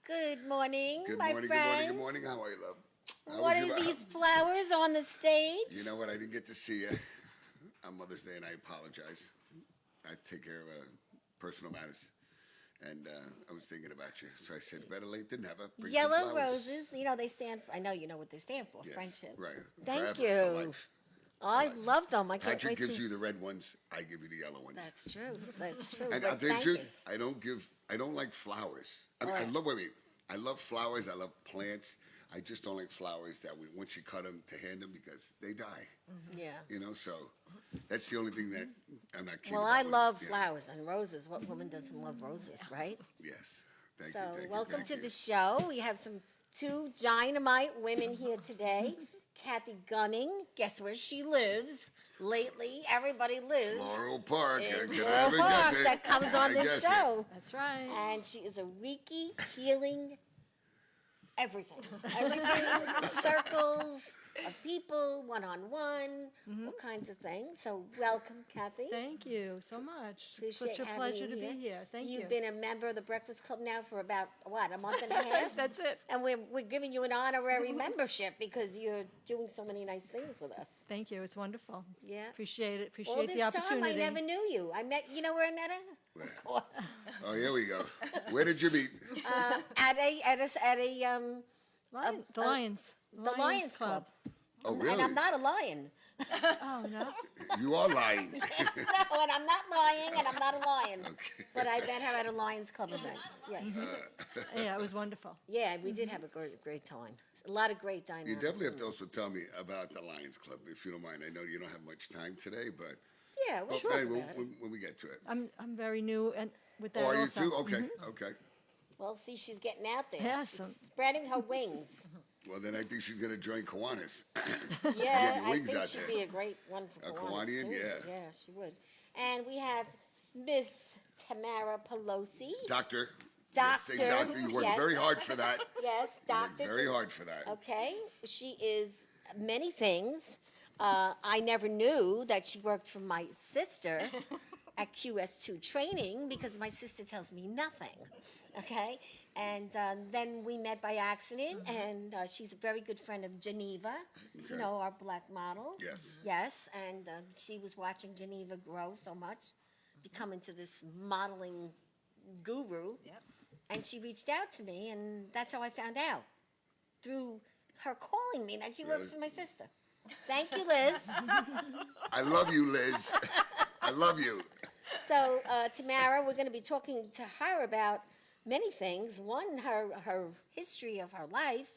Good morning, Good my morning, friends. good morning, good morning. How are you, love? What are these flowers on the stage? You know what? I didn't get to see you on Mother's Day, and I apologize. I take care of personal matters, and I was thinking about you. So I said, better late than never. Bring some Yellow flowers. roses, you know, they stand for, I know you know what they stand for, Yes, friendship. right. Thank Forever, you. for life. I life. love them. I can't Patrick wait gives to... you the red ones. I give you the yellow ones. That's true. That's true. And But I'll tell you the thank truth. you. I don't like flowers. I mean, Oh, I yeah. love, wait, I love flowers. I love plants. I just don't like flowers that once you cut them to hand them because they die. Yeah. You know, so that's the only thing that I'm not keen Well, about I with- love yeah. flowers and roses. What woman doesn't love roses, right? Yes. Thank So you. Thank you, welcome thank to you. the show. We have two dynamite women here today. Kathy Gunning, guess where she lives? Lately, everybody lives Floral Park. in Can I Floral ever guess Park it? that comes Can on I this guess it? show. That's right. And she is a Reiki healing everything. Everything, circles of people, one-on-one, all kinds of things. So welcome, Kathy. Thank you so much. It's Appreciate such a having pleasure you to be here. Thank you. You've been a member of the Breakfast Club now for about, what, a month and a half? That's it. And we're giving you an honorary membership because you're doing so many nice things with us. Thank you. It's wonderful. Yeah. Appreciate it. All Appreciate this the opportunity. time, I never knew you. You know where I met her? Where? Of course. Oh, here we go. Where did you meet? At a The Lions. the Lions Club. Oh, And really? I'm not a lion. Oh, no? You are lying. No, and I'm not lying, and I'm not a lion. Okay. But I met her at a Lions Club event. Yes. Yeah, it was wonderful. Yeah, we did have a great time. A lot of great dynamics. You definitely have to also tell me about the Lions Club, if you don't mind. I know you don't have much time today, but Yeah, we'll well, talk anyway, about it. when we get to it. I'm very new and with that Oh, are you also. too? Okay, okay. Well, see, she's getting out there. Yeah, She's so- spreading her wings. Well, then I think she's going to join Kiwanis. Yeah, your I wings think out she'd there. be a great one for A Kiwanis, Kiwanian, too. yeah. Yeah, she would. And we have Miss Tamara Pelosi. Doctor. Doctor, Say doctor. You worked yes. very hard for that. Yes, You worked Doctor. very hard for that. Okay, she is many things. I never knew that she worked for my sister at QS2 training because my sister tells me nothing. Okay, and then we met by accident, and she's a very good friend of Geneva, Okay. our black model. Yes. Yes, and she was watching Geneva grow so much, become into this modeling guru. Yep. And she reached out to me, and that's how I found out through her calling me that she works Really? for my sister. Thank you, Liz. I love you, Liz. I love you. So, Tamara, we're going to be talking to her about many things. One, her history of her life,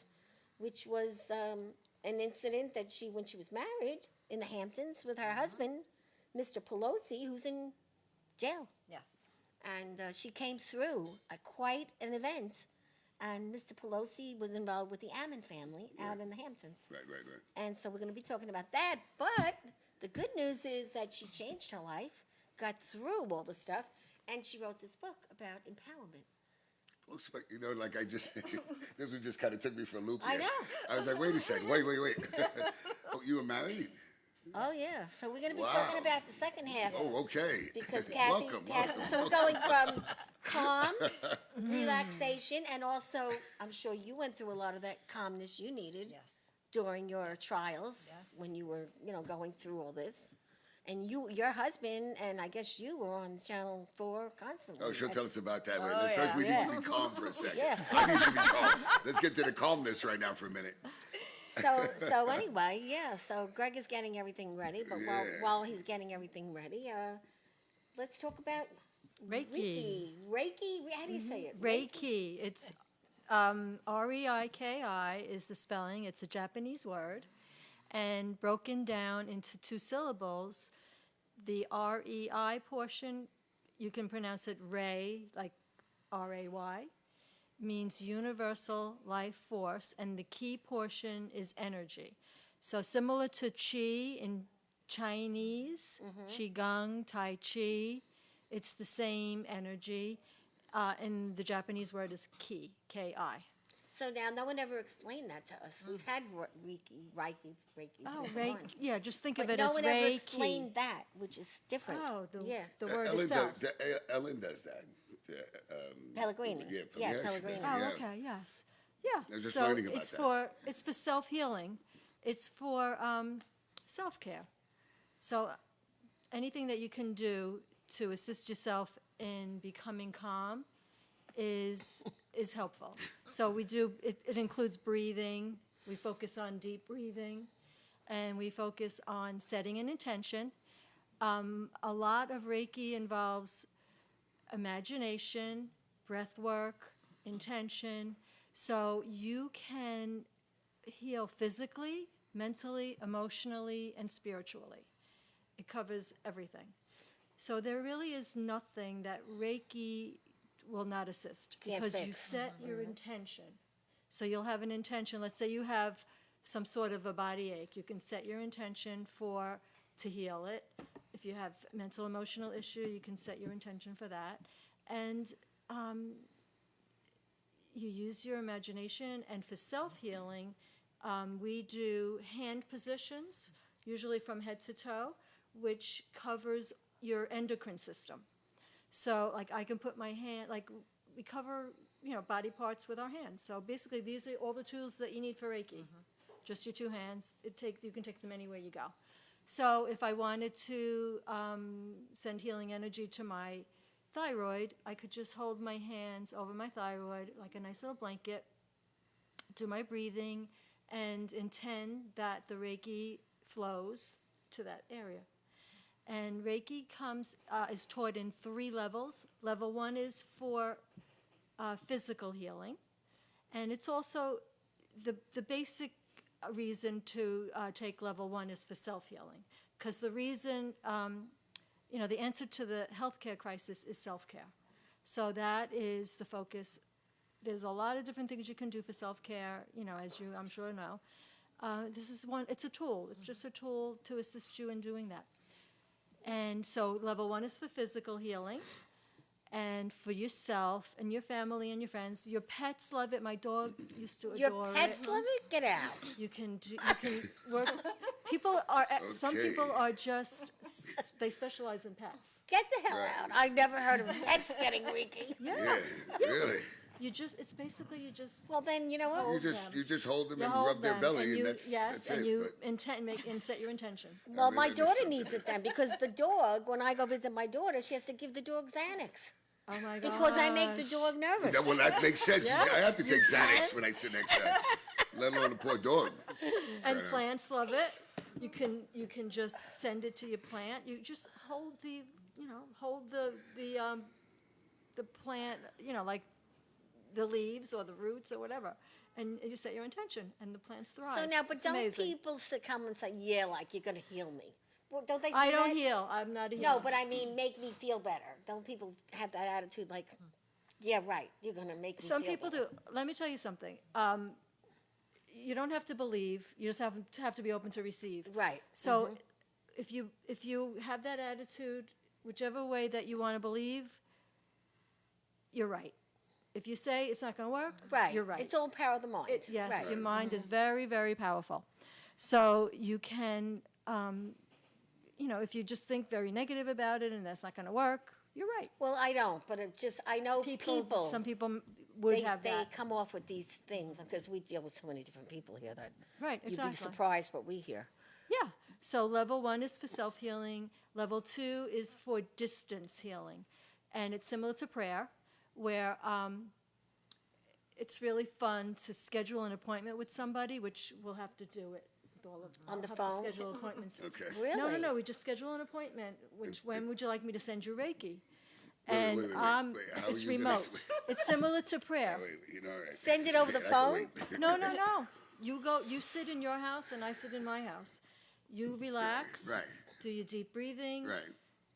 which was an incident that when she was married in the Hamptons with her husband, Mr. Pelosi, who's in jail. Yes. And she came through quite an event. And Mr. Pelosi was involved with the Ammon family out in the Hamptons. Right. And so we're going to be talking about that. But the good news is that she changed her life, got through all the stuff, and she wrote this book about empowerment. You know, like I just, this one just kind of took me for a loop I here. know. I was like, wait a second, wait. Oh, you were married? Oh, yeah. So we're going to be Wow. talking about the second half. Oh, okay. Because Kathy, welcome. we're going from calm, relaxation, and also, I'm sure you went through a lot of that calmness you needed Yes. during your trials Yes. when you were, going through all this. And your husband, and I guess you were on Channel 4 constantly. Oh, she'll tell us about that. Wait, Oh, first, we yeah. need to be calm for a second. Yeah. I need to be calm. Let's get to the calmness right now for a minute. So anyway, yeah. So Gregg is getting everything ready, but Yeah. while he's getting everything ready, let's talk about Reiki. Reiki. How do you say it? Reiki. It's Reiki is the spelling. It's a Japanese word. And broken down into two syllables, the REI portion, you can pronounce it Ray, like RAY, means universal life force, and the key portion is energy. So similar to Qi in Chinese, Qigong, Tai Chi, it's the same energy. And the Japanese word is Ki, Ki. So now, no one ever explained that to us. We've had Reiki. Oh, before. Reiki. Yeah, just think But of it no as one Reiki. ever explained that, which is different. Oh, yeah. the word Ellen itself. Ellen does that. Pellegrini. Yeah, Yeah, yeah, Pellegrini. Oh, Yeah. okay, yes. Yeah. I was just so learning about it's that. it's for self-healing. It's for self-care. So anything that you can do to assist yourself in becoming calm is helpful. So we do it includes breathing. We focus on deep breathing, and we focus on setting an intention. A lot of Reiki involves imagination, breath work, intention. So you can heal physically, mentally, emotionally, and spiritually. It covers everything. So there really is nothing that Reiki will not assist Can't because you fix. set your intention. So you'll have an intention. Let's say you have some sort of a body ache. You can set your intention to heal it. If you have mental emotional issue, you can set your intention for that. And you use your imagination. And for self-healing, we do hand positions, usually from head to toe, which covers your endocrine system. So, like, I can put my hand, like, we cover, body parts with our hands. So basically, these are all the tools that you need for Reiki. Just your two hands. You can take them anywhere you go. So if I wanted to send healing energy to my thyroid, I could just hold my hands over my thyroid like a nice little blanket, do my breathing, and intend that the Reiki flows to that area. And Reiki is taught in 3 levels. Level 1 is for physical healing, and it's also the basic reason to take level 1 is for self-healing, because the reason, the answer to the healthcare crisis is self-care. So that is the focus. There's a lot of different things you can do for self-care, as you, I'm sure, know. This is one, it's a tool. It's just a tool to assist you in doing that. And so level 1 is for physical healing and for yourself and your family and your friends. Your pets love it. My dog used to Your adore pets it. love it? Get out. You can work. Some Okay. people are just, they specialize in pets. Get the hell Right. out. I've never heard of pets getting Reiki. Yeah, really. You just Well, then, you know what? Hold them. You just hold them you and hold rub their them, belly, and you, that's and it. you But and set your intention. Well, mean, my that is daughter something. needs it then because the dog, when I go visit my daughter, she has to give the dog Xanax Oh my God. because I make the dog nervous. that makes sense. Yes, I have to you take Xanax can. when I sit next to her, let alone a poor dog. And plants love it. You can just send it to your plant. You just hold the plant, like the leaves or the roots or whatever, and you set your intention, and the plants thrive. So now, but It's don't amazing. people come and say, yeah, like you're going to heal me? Well, don't they say I don't that? heal. I'm not a healer. No, but I mean, make me feel better. Don't people have that attitude like, yeah, right, you're going to make me Some feel people better. do. Let me tell you something. You don't have to believe. You just have to be open to receive. Right. So, if you have that attitude, whichever way that you want to believe, you're right. If you say it's not going to work, Right. you're right. It's all power of the mind. Yes, Right. your mind is very, very powerful. So you can, if you just think very negative about it and that's not going to work, you're right. Well, I don't, but I know people. Some people would have they that. come off with these things because we deal with so many different people here that Right, you'd exactly. be surprised what we hear. Yeah. So level 1 is for self-healing. Level 2 is for distance healing. And it's similar to prayer, where it's really fun to schedule an appointment with somebody, which we'll have to do it. On the I'll have phone? to schedule appointments. Okay. Really? No. We just schedule an appointment. When would you like me to send you Reiki? Wait, And wait, how are it's you gonna remote. It's similar to prayer. Wait, all right. Send it over the I can phone? wait. No. You sit in your house and I sit in my house. You relax. Right. Do your deep breathing. Right.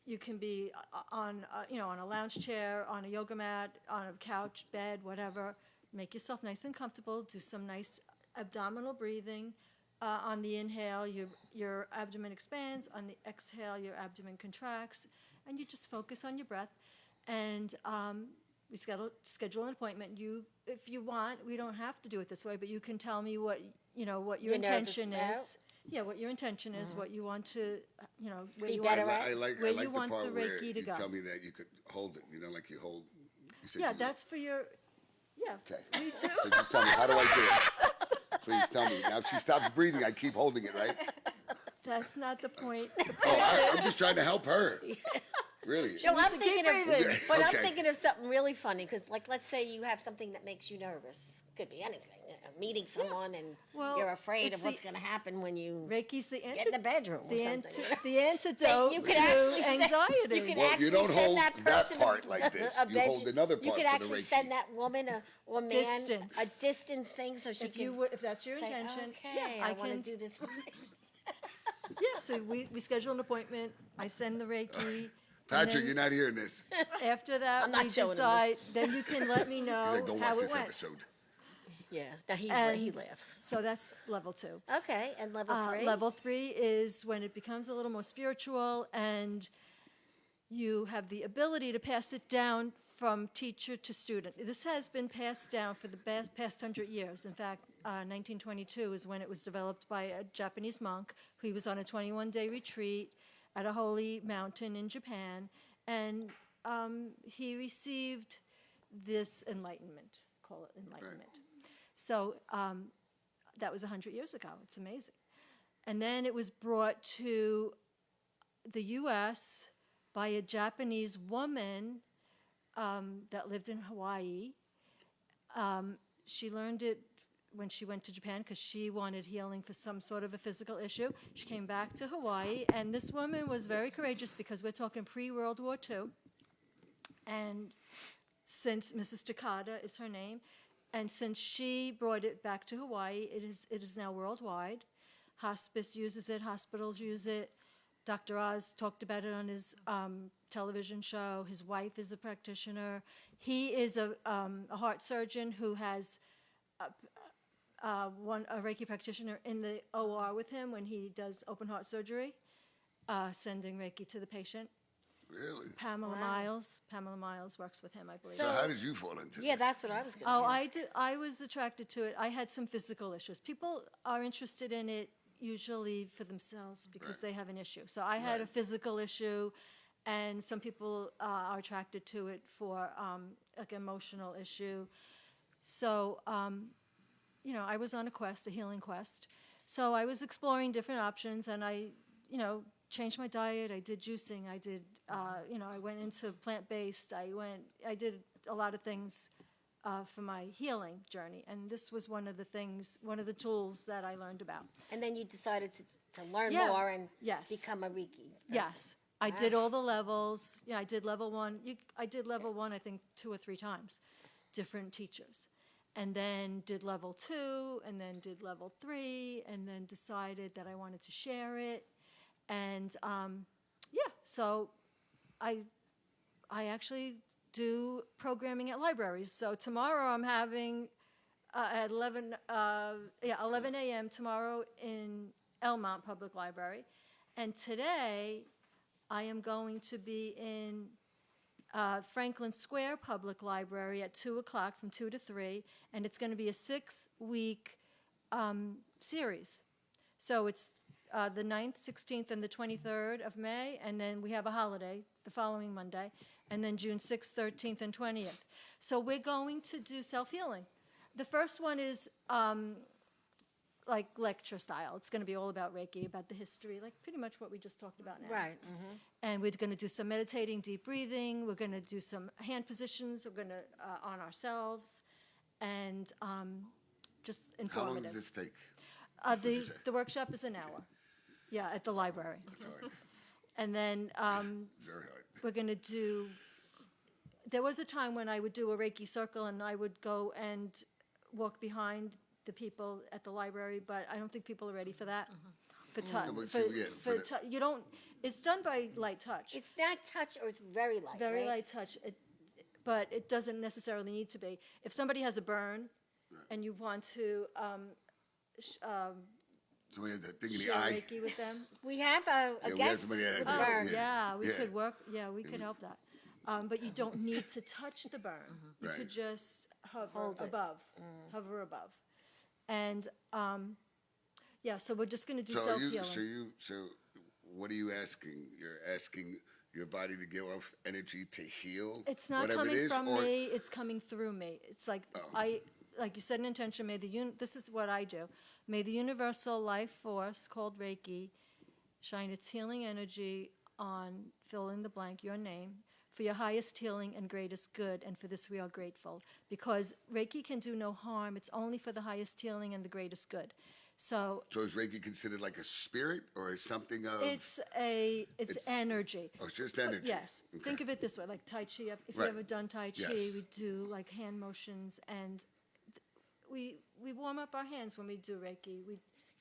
You can be on a lounge chair, on a yoga mat, on a couch, bed, whatever. Make yourself nice and comfortable. Do some nice abdominal breathing. On the inhale, your abdomen expands. On the exhale, your abdomen contracts. And you just focus on your breath. And we schedule an appointment. If you want, we don't have to do it this way, but you can tell me what your You're intention nervous is. Yeah, what your intention is, what you want to, where Be you better want. at? I like Where the you want part the where Reiki to you go. tell me that you could hold it. Like you hold. You said Yeah, you- that's for your, yeah. Okay. Me too. So just tell me, how do I do it? Please tell me. Now, if she stops breathing, I keep holding it, right? That's not the point. Oh, I'm just trying to help her. Really? No, I'm keep thinking of, breathing. but I'm Okay. thinking of something really funny because, like, let's say you have something that makes you nervous. Could be anything. Meeting someone and Well, you're afraid it's of what's the- going to happen when you Reiki's the get in the bedroom or the, something. the antidote You to could actually send- anxiety. you could Well, actually you don't send hold that that person part like this. a You hold another You part could for the actually Reiki. send that woman or man Distance. a distance thing so she if can you would, if that's your say, intention, okay, yeah, I want to can. do this right. Yeah, so we schedule an appointment. I send the Reiki. Patrick, and you're not hearing this. then after that, I'm not we showing him decide. Then you can let me He's know like, don't watch how it this went. episode. Yeah, now he And laughs. so that's level 2. Okay, and level 3? Level 3 is when it becomes a little more spiritual and you have the ability to pass it down from teacher to student. This has been passed down for the past 100 years. In fact, 1922 is when it was developed by a Japanese monk who was on a 21-day retreat at a holy mountain in Japan, and he received this enlightenment, call it enlightenment. So that was 100 years ago. It's amazing. And then it was brought to the U.S. by a Japanese woman that lived in Hawaii. She learned it when she went to Japan because she wanted healing for some sort of a physical issue. She came back to Hawaii, and this woman was very courageous because we're talking pre-World War II. And since Mrs. Takada is her name, and since she brought it back to Hawaii, it is now worldwide. Hospice uses it, hospitals use it. Dr. Oz talked about it on his television show. His wife is a practitioner. He is a heart surgeon who has a Reiki practitioner in the OR with him when he does open heart surgery, sending Reiki to the patient. Really? Pamela Miles works with him, I believe. So how did you fall into this? Yeah, that's what I was going to Oh, ask. I was attracted to it. I had some physical issues. People are interested in it usually for themselves because they have an issue. So I had a physical issue, and some people are attracted to it for like emotional issue. So, I was on a quest, a healing quest. So I was exploring different options, and I, changed my diet. I did juicing. I did, I went into plant-based. I did a lot of things for my healing journey. And this was one of the tools that I learned about. And then you decided to learn Yeah. more and Yes. become a Reiki person. Yes. I did all the levels. Yeah, I did level 1. I did level 1, I think, 2 or 3 times, different teachers. And then did level 2, and then did level 3, and then decided that I wanted to share it. And so I actually do programming at libraries. So tomorrow I'm having at 11 a.m. tomorrow in Elmont Public Library. And today I am going to be in Franklin Square Public Library at 2 o'clock from 2 to 3. And it's going to be a 6-week series. So it's the 9th, 16th, and the 23rd of May, and then we have a holiday the following Monday, and then June 6th, 13th, and 20th. So we're going to do self-healing. The first one is like lecture style. It's going to be all about Reiki, about the history, like pretty much what we just talked about now. Right. And we're going to do some meditating, deep breathing. We're going to do some hand positions. We're going to on ourselves, and just How long informative. does this take? The workshop is an hour. Yeah, at the library. It's hard. And then It's very hard. we're going to do, there was a time when I would do a Reiki circle and I would go and walk behind the people at the library, but I don't think people are ready for that. For touch. No, but see, yeah, for the- You don't, it's done by light touch. It's not touch or it's very light, Very right? light touch, but it doesn't necessarily need to be. If somebody has a burn and you want to So we had that thing in the share eye. Reiki with them, We have a we have guest somebody that with has a a- burn. yeah, we Yeah. could work. Yeah, we could help that. But you don't need to touch the burn. You Right. could just hover Hold it. above, hover above, and so we're just going to do So self-healing. so what are you asking? You're asking your body to give off energy to heal It's not whatever coming it is? from Or me, it's coming through me. It's like like you said, an intention, this is what I do. May the universal life force called Reiki shine its healing energy on, fill in the blank, your name, for your highest healing and greatest good, and for this we are grateful. Because Reiki can do no harm, it's only for the highest healing and the greatest good. So so is Reiki considered like a spirit or is something of? it's energy. Oh, it's just energy. Yes. Okay. Think of it this way, like Tai Chi. If Right. you've ever done Tai Chi, Yes. we do like hand motions, and we warm up our hands when we do Reiki.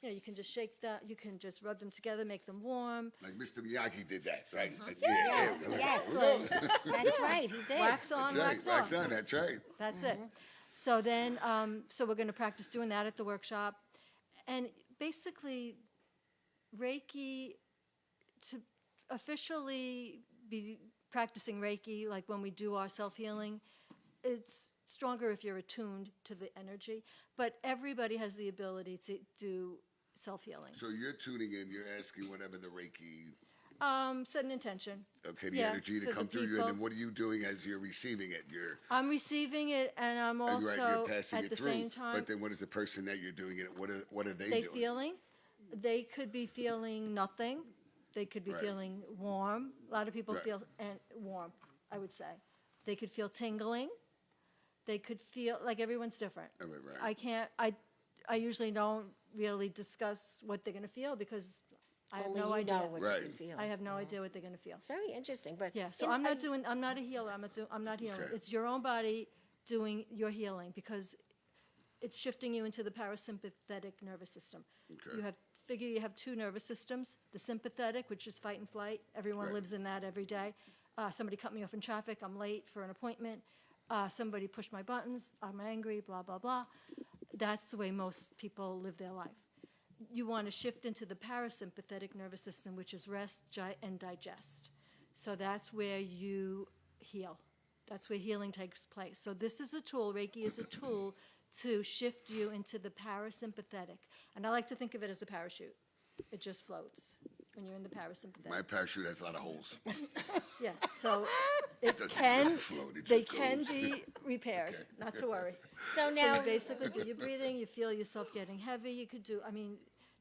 You can just shake that, you can just rub them together, make them warm. Like Mr. Miyagi did that, right? Like, Yes, yes. That's right, he did. Wax on, That's right. wax off. Wax on, that's right. That's it. So then, so we're going to practice doing that at the workshop. And basically, Reiki, to officially be practicing Reiki, like when we do our self-healing, it's stronger if you're attuned to the energy. But everybody has the ability to do self-healing. So you're tuning in, you're asking whatever the Reiki, Set an intention. okay, the Yeah, energy to to the come through you, people. and then what are you doing as you're receiving it? I'm receiving it, and I'm And also you're passing at it the through. same time. But then what is the person that you're doing it? What are they They doing? feeling? They could be feeling nothing. They could be Right. feeling warm. A lot of people Right. feel warm, I would say. They could feel tingling. They could feel like everyone's different. Oh, right, right. I can't. I usually don't really discuss what they're going to feel because I have Only no you idea. know what Right. you feel. I have no idea what they're going to feel. It's very interesting, but Yeah, so in- I'm not a healer. I'm not healing. Okay. It's your own body doing your healing because it's shifting you into the parasympathetic nervous system. Okay. You have two nervous systems, the sympathetic, which is fight and flight. Everyone Right. lives in that every day. Somebody cut me off in traffic, I'm late for an appointment. Somebody pushed my buttons, I'm angry, blah, blah, blah. That's the way most people live their life. You want to shift into the parasympathetic nervous system, which is rest and digest. So that's where you heal. That's where healing takes place. So this is a tool, Reiki is a tool to shift you into the parasympathetic. And I like to think of it as a parachute. It just floats when you're in the parasympathetic. My parachute has a lot of holes. Yeah, so it doesn't can, float, it they just can goes. be repaired, not to worry. So So now, you basically do your breathing, you feel yourself getting heavy, you could do,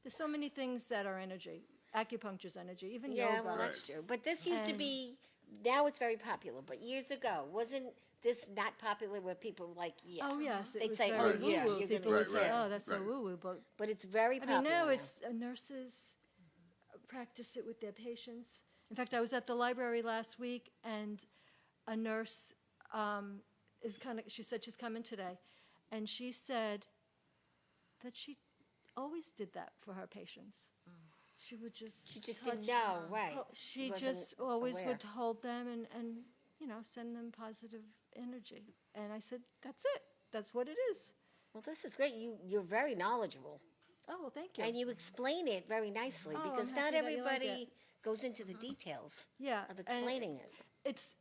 there's so many things that are energy. Acupuncture's energy, even yeah, yoga. well, that's true. But this used to And- be, now it's very popular, but years ago, wasn't this not popular where people were like, yeah. Oh, yes, it They'd was say, very oh, yeah, woo-woo. you're People gonna would do say, that. oh, that's so Right. woo-woo, but But it's very I popular mean, now now. it's nurses practice it with their patients. In fact, I was at the library last week, and a nurse she said she's coming today, and she said that she always did that for her patients. She would just She just touch- didn't know, right. She wasn't just always aware. would hold them and send them positive energy. And I said, that's it. That's what it is. Well, this is great. You're very knowledgeable. Oh, well, thank you. And you explain it very nicely Oh, I'm because not happy that you like everybody it. goes into the details Yeah, of and explaining it. It's,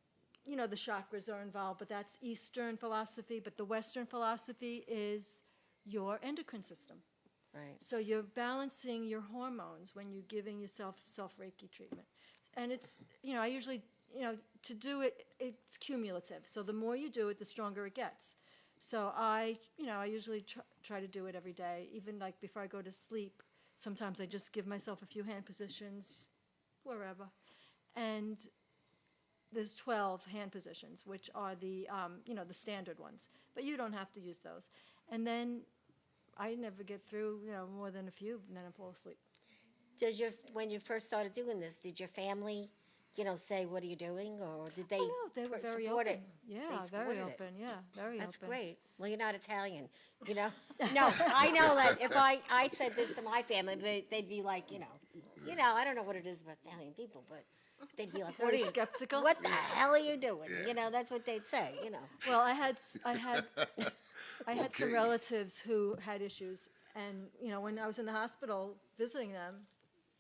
the chakras are involved, but that's Eastern philosophy. But the Western philosophy is your endocrine system. Right. So you're balancing your hormones when you're giving yourself self-Reiki treatment. And it's, I usually, to do it, it's cumulative. So the more you do it, the stronger it gets. So I usually try to do it every day. Even like before I go to sleep, sometimes I just give myself a few hand positions, wherever. And there's 12 hand positions, which are the standard ones. But you don't have to use those. And then I never get through, more than a few, and then I fall asleep. When you first started doing this, did your family, say, what are you doing? Or did they, Oh, no, they were very support open. it? Yeah, They very supported it. open. Yeah, very That's open. great. Well, you're not Italian, No, I know that if I said this to my family, they'd be like, I don't know what it is about Italian people, but they'd be like, what are Very you, skeptical. what the hell are you doing? Yeah. That's what they'd say, Well, I had some Okay. relatives who had issues, and when I was in the hospital visiting them,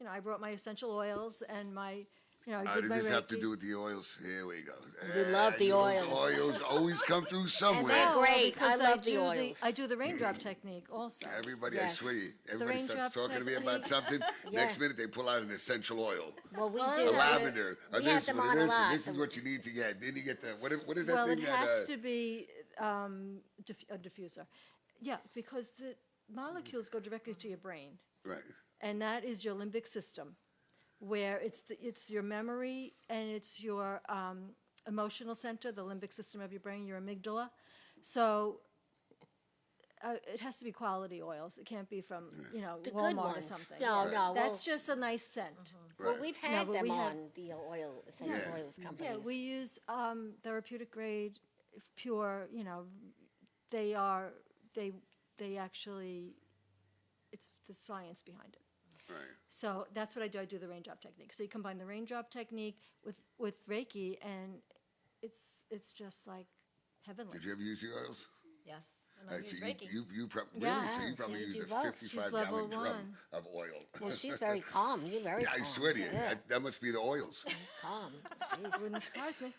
I brought my essential oils and my You know, I did Does my this have to Reiki. do with the oils? Here we go. We love the You know, oils. Oils always come through And somewhere. they're No, great. because I love the do oils. I do the raindrop technique also. Everybody, Yes. I swear to you, everybody starts raindrops talking to me about technique. something. Yeah. Next minute, they pull out an essential oil. Well, we Well, do The Yeah, have lavender. We Or have this, them what on it a is, lot. this is what you need to get. Then you get the, what is that Well, thing it that, has to be a diffuser. Yeah, because the molecules go directly to your brain, right. and that is your limbic system, where it's your memory and it's your emotional center, the limbic system of your brain, your amygdala. So it has to be quality oils. It can't be from The good Walmart or ones. something. No, Yeah. no, That's just a nice scent. Well, Right. we've had but them we have- on the oil essential Yeah. oils companies. Yeah, we use therapeutic grade, pure. They are they actually. It's the science behind it. Right. So that's what I do. I do the raindrop technique. So you combine the raindrop technique with Reiki, and it's just like heavenly. Did you ever use the oils? Yes, and I use So Reiki. you probably, Yeah. really? So you Yeah, probably so you used do a both. She's 55-gallon level drum one. of oil. Well, she's very calm. You're very Yeah, calm. I swear to you, Yeah, that must be the oils. she's calm. Jeez. Wouldn't surprise me.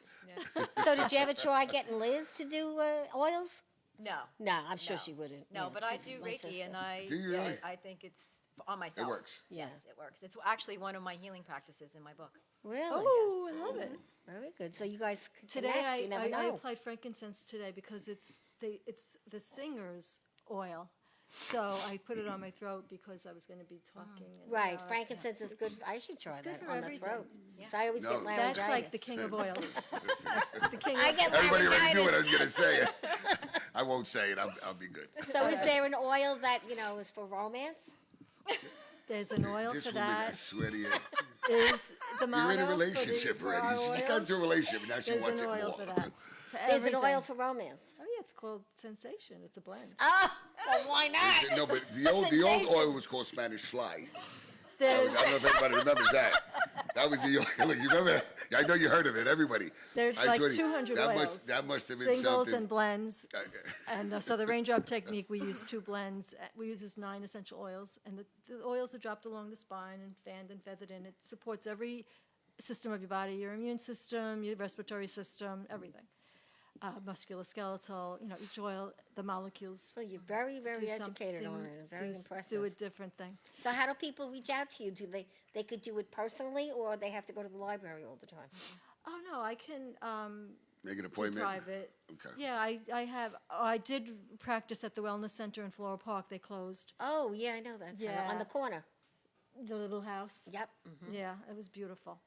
So did you ever try getting Liz to do oils? No. No, I'm sure No. she wouldn't. No, Yeah, but I she's do my Reiki, sister. and I Do you really? I think it's on myself. works. Yeah. Yes, it works. It's actually one of my healing practices in my book. Really? Oh, I love it. Very good. So you guys could Today connect. You never I know. applied frankincense today because it's the singer's oil. So I put it on my throat because I was going to be talking. And, Right, it's- frankincense is good. I should try good that for on everything. the throat. Yeah. So I always No. get laryngitis. That's like the king of oils. That's the king I of, get Everybody already knew what I laryngitis. was going to say. I won't say it. I'll be good. So is there an oil that is for romance? there's an oil This for woman, I that. swear to you, Is the motto you're in a for relationship for our already. She got oils. into a relationship, and now she There's wants an it oil more. for that. For There's an oil everything. for romance. Oh yeah, it's called Sensation. It's a blend. Oh, well, why not? No, but the old Sensation. oil was called Spanish Fly. I There's don't know if everybody remembers that. That was the oil. You remember? I know you heard of it. Everybody. There's I like swear to you, 200 that oils. That must have been singles something. and blends. Uh, And so the raindrop technique, we use 2 blends. We use 9 essential oils, and the oils are dropped along the spine and fanned and feathered in. It supports every system of your body, your immune system, your respiratory system, everything. Musculoskeletal, each oil, the molecules. So you're very, very do educated on something- it. Very do impressive. a different thing. So how do people reach out to you? Do they could do it personally, or they have to go to the library all the time? Oh, no, I can Make an do appointment. private. Okay. Yeah, I did practice at the Wellness Center in Floral Park. They closed Oh yeah, I know that. Center, on Yeah. the corner. the little house. Yep. Yeah, it was beautiful.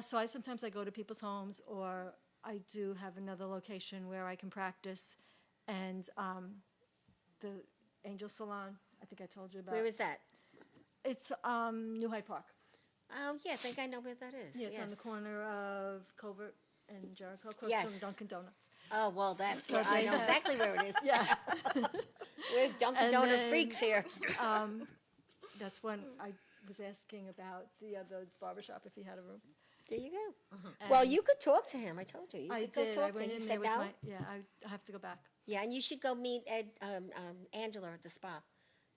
So sometimes I go to people's homes, or I do have another location where I can practice, and the Angel Salon. I think I told you about. Where is that? It's New Hyde Park. Oh yeah, I think I know where that is. Yeah, it's on the Yes. corner of Covert and Jericho, across Yes. from Dunkin' Donuts. Oh well, that's So where I they know have- exactly where it is. Yeah, We're Dunkin' And Donut then- freaks here. that's when I was asking about the other barbershop if he had a room. There you go. Well, And you could talk to him. I told you. You I could go did. I talk to went him. He in said there with no. I have to go back. Yeah, and you should go meet Angela at the spa,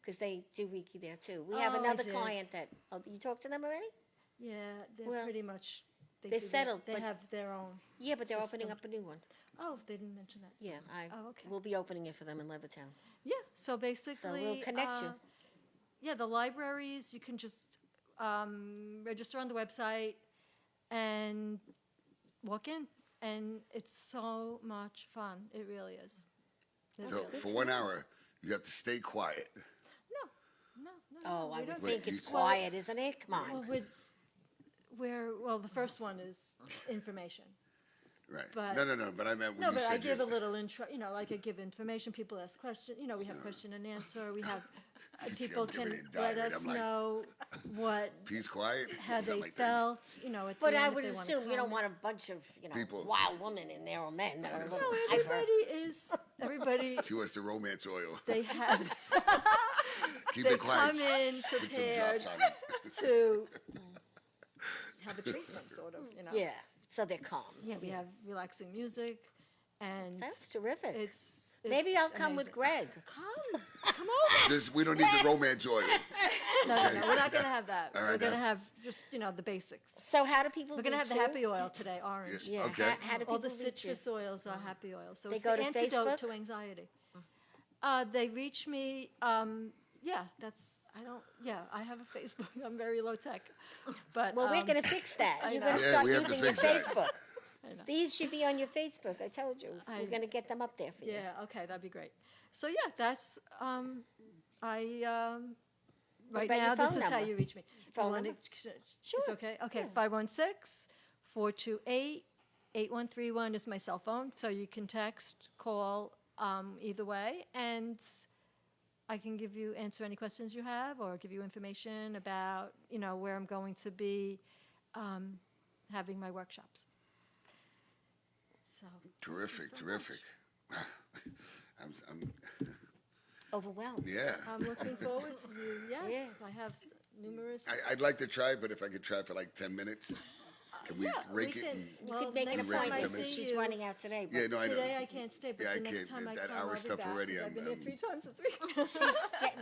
because they do Reiki there too. We have Oh, I another did. client that. Oh, you talked to them already? Yeah, they're Well, pretty much. they're do their- settled, They but- have their own. Yeah, but they're opening System. up a new one. Oh, they didn't mention that. Yeah, Oh, okay. we'll be opening it for them in Levittown. Yeah, so basically. connect you. Yeah, the libraries, you can just register on the website and walk in, and it's so much fun. It really is. It So really for is. 1 hour, you have to stay quiet. No. Oh, I we would don't- think Wait, it's you- quiet, isn't it? Come on. Well, the first one is information. Right. But- No. But I meant when No, you but I said give you- a little intro, like I give information, people ask questions, we have question and answer, we have, people I'm giving can it a let diary. us I'm like- know what, Peace, quiet. how something they like that. felt, at But the I end, if would they wanna assume you don't comment. want a bunch of People. wild women in there or men that are a little No, hyper. everybody, She wants the romance oil. they have, Keep they it quiet. come in Put some prepared drops on it. to have a treatment, sort of, Yeah, so they're calm. Yeah, we have relaxing music, and That's terrific. it's Maybe it's I'll come with amazing. Gregg. Come over. We don't need the romance oil. No, we're not going to have that. All We're right, going to now. have just, the basics. So how do people We're going to reach have the you? happy oil today, orange. Yeah. Okay. How do people All the reach you? citrus oils are happy oils. So They it's go the to antidote Facebook? to anxiety. They reach me, yeah, I have a Facebook. I'm very low tech. But, Well, we're going to fix that. I You're know. going to Yeah, start we have to using your fix that. Facebook. I know. These should be on your Facebook. I told you. I- We're going to get them up there for you. Yeah, okay, that'd be great. So, yeah, that's, right about now, your this phone is how number? you reach me. Phone You wanna- number? It's okay? Okay, 516-428-8131 is my cell phone, so you can text, call, either way, and I can answer any questions you have, or give you information about, where I'm going to be having my workshops. So, Terrific, so terrific. I'm Overwhelmed. yeah. I'm looking forward to you. Yes, Yeah. I have numerous. I'd like to try, but if I could try for like 10 minutes, can we Yeah, rake we it? can. And, You Well, could make an next Rake it time I 10 appointment minutes. since see she's you. running out today. But yeah, no, I know. Today I can't stay, but Yeah, I the next can't. time I That come, hour I'll be stuff back, already, 'cause I've been here I'm- 3 times this week.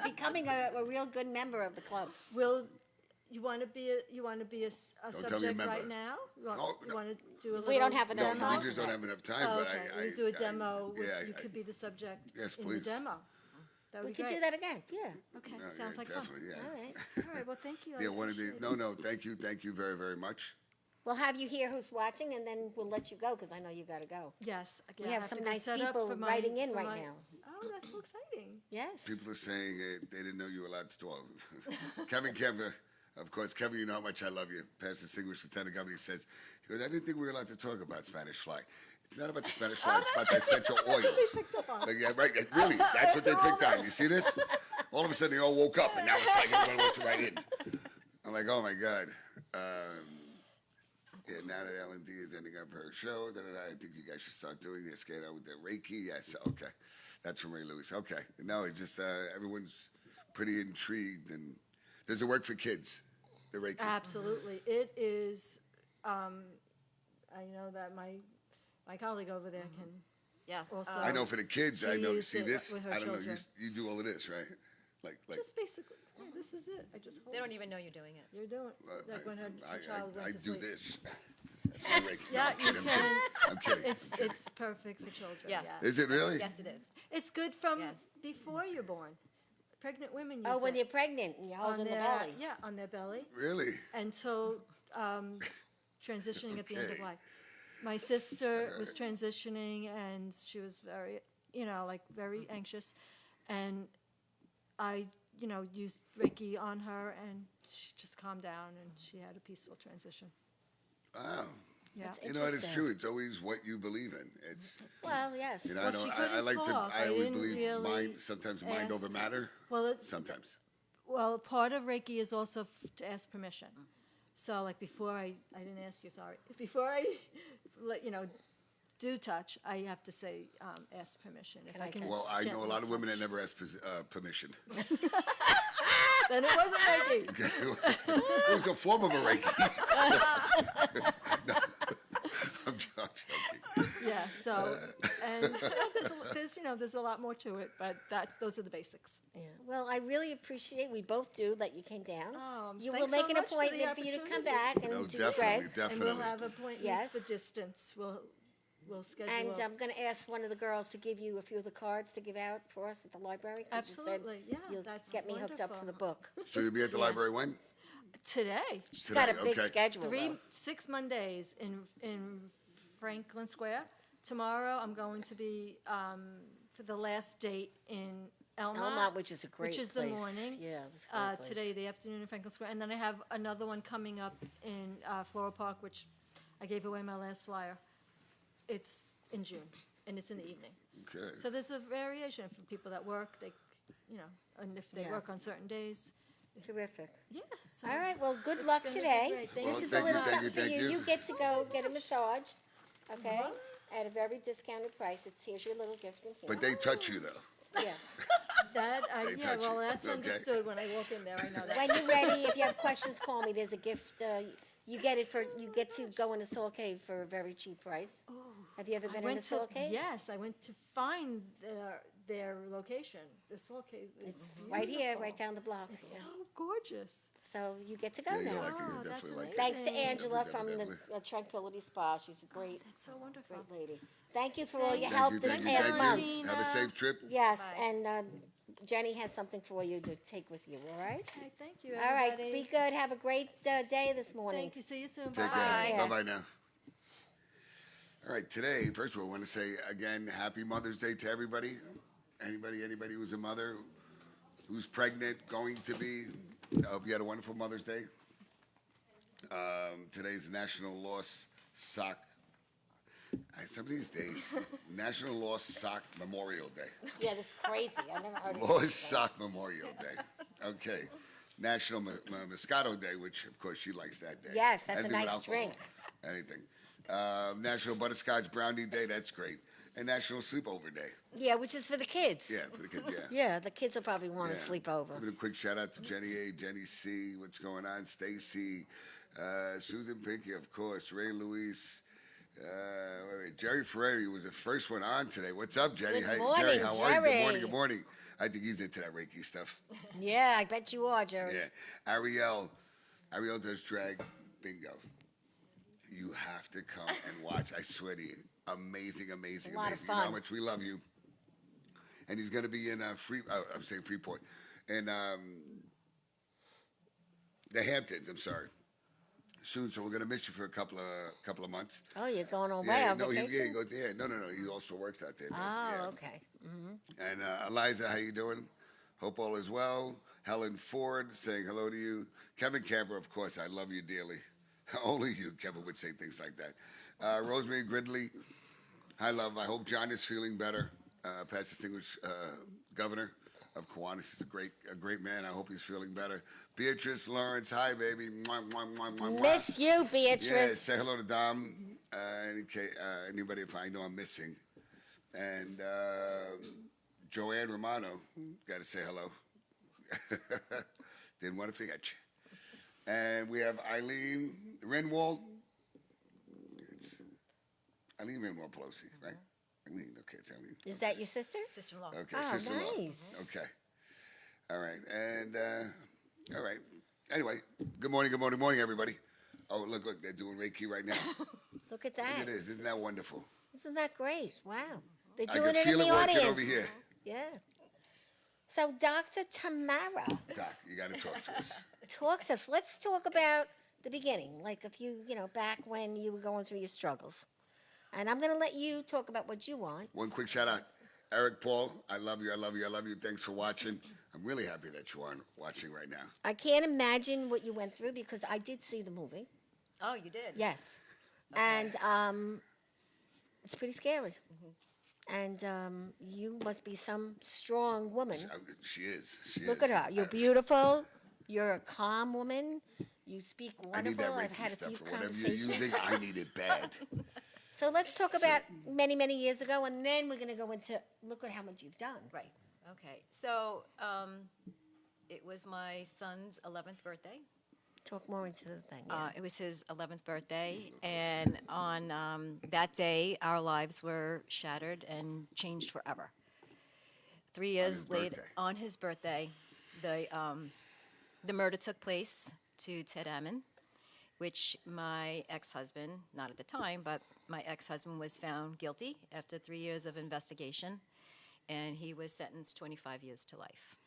becoming a real good member of the club. Will you want to be a Don't tell me a subject member. right now? You want, Oh, you no. want to do a little? We don't have No, enough time. we just don't have enough time. Oh, But okay, I we do a I- demo. yeah, You could be the subject Yes, in please. the demo. That would We be could great. do that again. Yeah. Okay, No, sounds yeah, like fun. definitely, yeah. All right. All right, well, thank you. I Yeah, one of the appreciate it. no, thank you very, very much. We'll have you here who's watching, and then we'll let you go because I know you got to go. Yes. We yeah, I have to some go nice set up people for my- writing in for right my- now. Oh, that's so exciting. Yes. People are saying they didn't know you were allowed to talk. Kevin Kemper, of course, Kevin, you know how much I love you. Past Distinguished Lieutenant Governor says, he goes, I didn't think we were allowed to talk about Spanish fly. It's not about the Spanish fly, it's about the essential oils. picked up on. Like, yeah, right, really, that's what they picked on. You see this? All of a sudden, they all woke up, and now it's like everyone wants to write in. I'm like, oh my God. Yeah, now that L&D is ending up her show, I think you guys should start doing this. Get out with the Reiki. Yes, okay. That's from Ray Lewis. Okay. No, it's just everyone's pretty intrigued. And does it work for kids, the Reiki? Absolutely. It is, I know that my colleague over there can Yes. also. I know for the kids, I She know, used see it this? with her I don't know, children. you do all of this, right? Like Just basically, oh, this is it. I just hold They it. don't even know you're doing it. You're doing, like when her child I went to do sleep. this. That's my Reiki. No, Yeah, I'm kidding, you I'm kidding. I'm kidding. It's perfect for children. Yes. Yeah. Is it really? Yes, it is. It's good from Yes. before you're born. Pregnant women use Oh, when it you're pregnant and you're on holding the their belly. yeah on their belly Really? until transitioning at the end of Okay. life. My sister was transitioning and she was very very anxious, and I used Reiki on her and she just calmed down and she had a peaceful transition. Wow. Yeah. That's You know, it is Interesting. true. It's always what you believe in. It's, Well, yes. you know, Well, I, she don't, I couldn't like talk. to, I I always didn't believe really mind, sometimes mind ask- over matter. Well, it's Sometimes. Well, part of Reiki is also to ask permission. So, like before I didn't ask you, sorry. Before I do touch, I have to say, ask permission. If Can I can touch? Well, I know a gently lot of women that touch. never ask permission. Then it wasn't Reiki. It was a form of a Reiki. No. I'm joking. Yeah. So, and there's a lot more to it, but those are the basics. Yeah. Well, I really appreciate, we both do, that you came down. You will Thanks so make an much for the appointment for you to come opportunity. back and No, do definitely, Greg. And definitely. we'll have appointments Yes. for distance. We'll schedule. And I'm going to ask one of the girls to give you a few of the cards to give out for us at the library. 'cause you said Absolutely. Yeah, You'll that's get me hooked up for the wonderful. book. So you'll be at the Yeah. library when? Today. She's got a Today, big okay. schedule, though. 6 Mondays in Franklin Square. Tomorrow, I'm going to be for the last date in Elmont. Elmont, which is a great Which is place. the morning. Yeah, it's a great place. Today, the afternoon in Franklin Square. And then I have another one coming up in Floral Park, which I gave away my last flyer. It's in June, and it's in the evening. Okay. So there's a variation for people that work, and if they Yeah. work on certain days. Terrific. Yeah. So All right, well, good it's luck gonna be today. great. Thank This Well, is thank a you, little thank you, something for thank you. you. You get to go get a massage, okay? At a very discounted price. Here's your little gift in here. But they touch you, though. Yeah. That, They touch well, you. that's Okay. understood when I walk in there, I know that. When you're ready, if you have questions, call me. There's a gift. You get to go in a soul cave for a very cheap price. Have you ever I been in went the Soul to, Cave? yes, I went to find their location. The Soul Cave is It's right here, right beautiful. down the block. It's Yeah. so gorgeous. So you get to go Yeah, you now. like it. Oh, You that's definitely like it. Thanks to amazing. Angela Definitely, from the definitely. Tranquility Spa. She's a great, That's so wonderful. great lady. Thank you for all your Thank help Thank you, this thank you, past thank month. you. Have a Valentina. safe trip. Yes, Bye. and Jenny has something for you to take with you, all right? Okay, thank you, All right, everybody. be good. Have a great day this morning. Thank you. See you soon. Take Bye. care. Bye. Bye-bye now. All right, today, first of all, I want to say again, happy Mother's Day to everybody. Anybody who's a mother, who's pregnant, going to be. I hope you had a wonderful Mother's Day. Today's National Lost Sock. Some of these days, National Lost Sock Memorial Day. Yeah, this is crazy. I never heard of Lost this. Sock Memorial Day. Okay. National Moscato Day, which of course she likes that day. Yes, that's a Anything with nice alcohol, drink. Anything. National Butterscotch Brownie Day, that's great. And National Sleepover Day. Yeah, which is for the kids. Yeah, for the kids, yeah. Yeah, the kids will probably want Yeah. to sleep over. Giving a quick shout out to Jenny A, Jenny C, what's going on, Stacy, Susan Pinky, of course, Ray Luis, wait, Jerry Ferreri was the first one on today. What's up, Jenny? Good Hey, morning, Jerry, how are you? Good Jerry. morning, good morning. I think he's into that Reiki stuff. Yeah, I bet you are, Jerry. Yeah. Ariel does drag bingo. You have to come and watch. I swear to you. Amazing, amazing, A lot of amazing. You know how fun. much we love you. And he's going to be in I'm saying Freeport. In the Hamptons, I'm sorry. Soon, so we're going to miss you for a couple of months. Oh, you're going away Yeah, on no, he vacation? goes. Yeah, no. He also works out there. Oh, yeah. okay. And Eliza, how you doing? Hope all is well. Helen Ford saying hello to you. Kevin Camper, of course, I love you dearly. Only you, Kevin, would say things like that. Rosemary Gridley, hi, love. I hope John is feeling better. Past distinguished governor of Kiwanis. He's a great man. I hope he's feeling better. Beatrice Lawrence, hi, baby. Mwah, mwah, mwah, mwah, mwah. Miss you, Yeah, Beatrice. say hello to Dom. Anybody if I know I'm missing. And Joanne Romano, got to say hello. Didn't want to forget you. And we have Eileen Renwald. It's Eileen Renwald Pelosi, right? Eileen, okay, it's Eileen. Is that your sister? Sister-in-law. Okay, Oh, sister-in-law. nice. Okay. All right. And, all right. Anyway, good morning, everybody. Oh, look, they're doing Reiki right now. Look at Look that. at this. Isn't that wonderful? Isn't that great? Wow. They're I doing can it feel in it the working audience. over here. Yeah. So, Dr. Tamara Doc, you got to talk to us. talks to us. Let's talk about the beginning, like if you, back when you were going through your struggles. And I'm going to let you talk about what you want. One quick shout out. Eric Paul, I love you. Thanks for watching. I'm really happy that you are watching right now. I can't imagine what you went through because I did see the movie. Oh, you did? Yes. Okay. And it's pretty scary. Mm-hmm. And you must be some strong woman. She is. She Look is. at her. You're beautiful. You're a calm woman. You speak I need that wonderful. I've Reiki had a stuff few for whatever you're conversations. using. I need it bad. So let's talk about many, many years ago, and then we're going to go into look at how much you've done. Right. Okay. So it was my son's 11th birthday. Talk more into the thing. Yeah. It was his 11th birthday, and on that day, our lives were shattered and changed forever. 3 years his later, birthday. on his birthday, the murder took place to Ted Ammon, which my ex-husband, not at the time, but my ex-husband was found guilty after 3 years of investigation, and he was sentenced 25 years to life.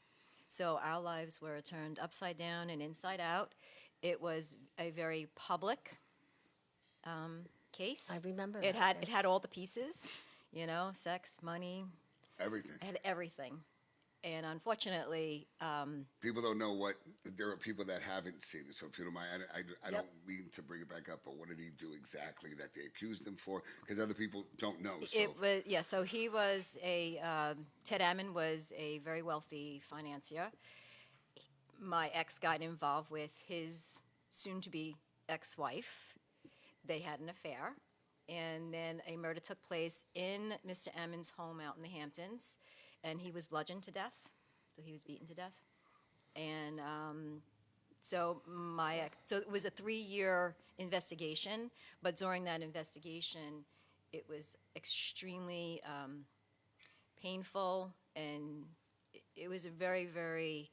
So our lives were turned upside down and inside out. It was a very public case. I remember It that, had all the pieces, sex, money, Everything. it had everything. And unfortunately, People don't know what. There are people that haven't seen it. So if you don't mind, I don't mean to bring it back up, but what did he do exactly that they accused him for? Because other people don't know. So. it was so he was Ted Ammon was a very wealthy financier. My ex got involved with his soon-to-be ex-wife. They had an affair, and then a murder took place in Mr. Ammon's home out in the Hamptons, and he was bludgeoned to death. So he was beaten to death, and so it was a 3-year investigation. But during that investigation, It was extremely painful, and it was a very, very.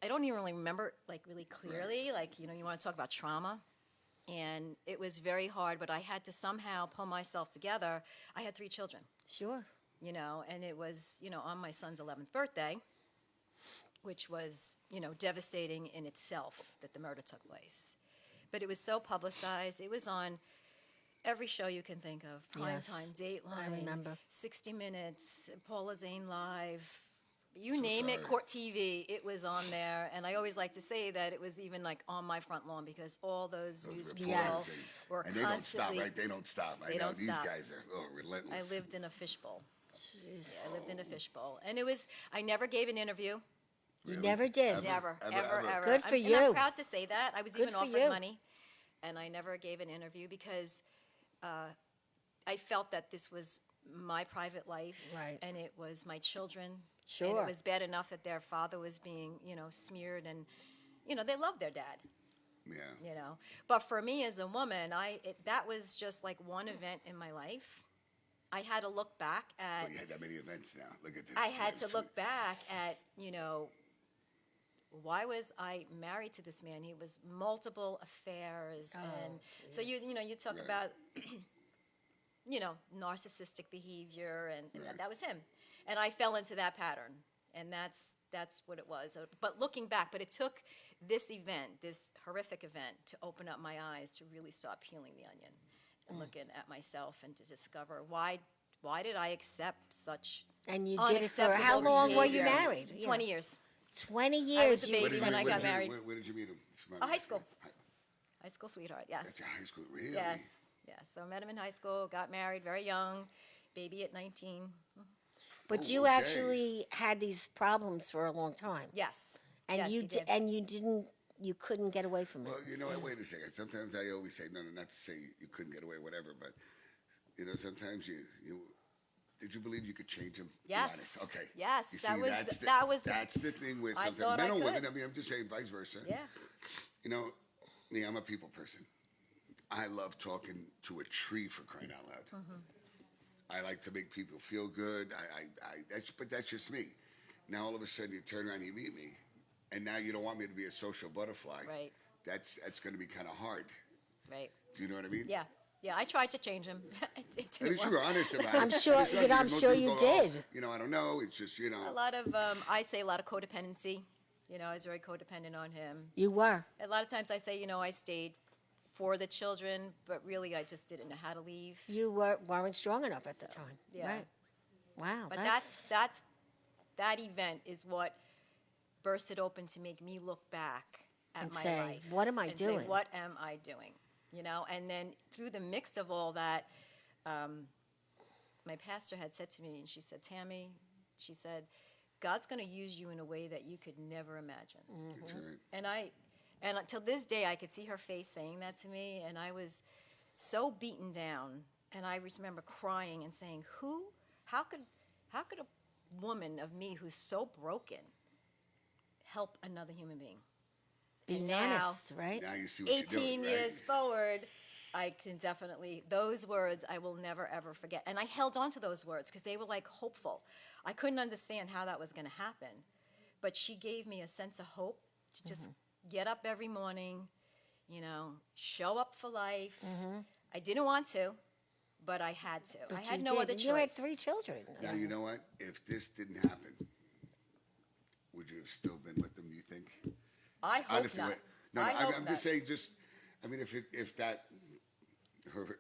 I don't even really remember like really clearly. Like, you want to talk about trauma, and it was very hard. But I had to somehow pull myself together. I had 3 children, Sure. and it was on my son's 11th birthday, which was devastating in itself that the murder took place. But it was so publicized. It was on every show you can think of. Primetime, Dateline, I remember. 60 Minutes, Paula Zane Live, you name it, sorry. Court TV, it was on there. And I always like to say that it was even like on my front lawn because all those news people Yes. were And they don't stop, constantly. right? They don't stop. I They know don't these stop. guys are relentless. I lived in a fishbowl. Yeah, I lived in a fishbowl. And I never gave an interview. You never did. Never, Ever, ever, ever. ever. Good for And you. I'm proud to say that. I was Good even for offered you. money, and I never gave an interview because I felt that this was my private life, Right. and it was my children. And Sure. it was bad enough that their father was being, smeared, and, they loved their dad, Yeah. But for me as a woman, that was just like one event in my life. I had to look back at. Well, you had that many events now. Look at this. I had to That's- look back at, why was I married to this man? He was multiple affairs, and so you talk Right. about, narcissistic behavior, and Right. that was him, and I fell into that pattern, and that's what it was. But looking back, it took this event, this horrific event, to open up my eyes to really start peeling the onion and looking at myself and to discover why did I accept such And you did it for how unacceptable long were you behavior? married? 20 years. 20 I was years a you baby were Where did when you- I where got did you- married. Where did you meet him? High school. High school sweetheart, yes. That's your high school, really? Yes, yes. So I met him in high school, got married very young, baby at 19. But Oh, you okay. actually had these problems for a long time. Yes. And yes, you he di- did. and you couldn't get away from it. Well, you know what? Wait a second. Sometimes I always say, no, not to say you couldn't get away, whatever, but, sometimes you did you believe you could change him? Be Yes. honest. Okay. Yes, You that see, was that's the- that was the- that's the thing with I sometimes thought I men or women. could. I mean, I'm just saying vice versa. Yeah. Me, I'm a people person. I love talking to a tree, for crying out loud. Mm-hmm. I like to make people feel good. But that's just me. Now all of a sudden you turn around and you meet me, and now you don't want me to be a social butterfly. Right. That's going to be kind of hard. Right. Do you know what I mean? Yeah. Yeah, I tried to change him. It didn't At least you work. were honest about it. I'm sure- At least you're you know, honest, I'm because sure most you people go, did. I don't know. It's just, A lot of, I say a lot of codependency. I was very codependent on him. You were. A lot of times I say, I stayed for the children, but really I just didn't know how to leave. You weren't strong enough at the time. yeah. Right. Wow. But that event is what burst it open to make me look back at And my say, life. "What am I and doing?" Say, what am I doing? And then through the mix of all that, my pastor had said to me, and she said, Tammy, she said, God's going to use you in a way that you could never imagine. That's right. And until this day, I could see her face saying that to me, and I was so beaten down. And I remember crying and saying, how could a woman of me who's so broken help another human being? Being now, honest, right? Now you see what 18 you're doing, right? years forward, I can definitely, those words I will never, ever forget. And I held on to those words because they were like hopeful. I couldn't understand how that was going to happen. But she gave me a sense of hope to just get up every morning, show up for life. I didn't want to, but I had to. But I had you no did. other And choice. You had 3 children. Now, you know what? If this didn't happen, would you have still been with them, you think? I hope Honestly, not. no, I hope I'm not. just saying, if that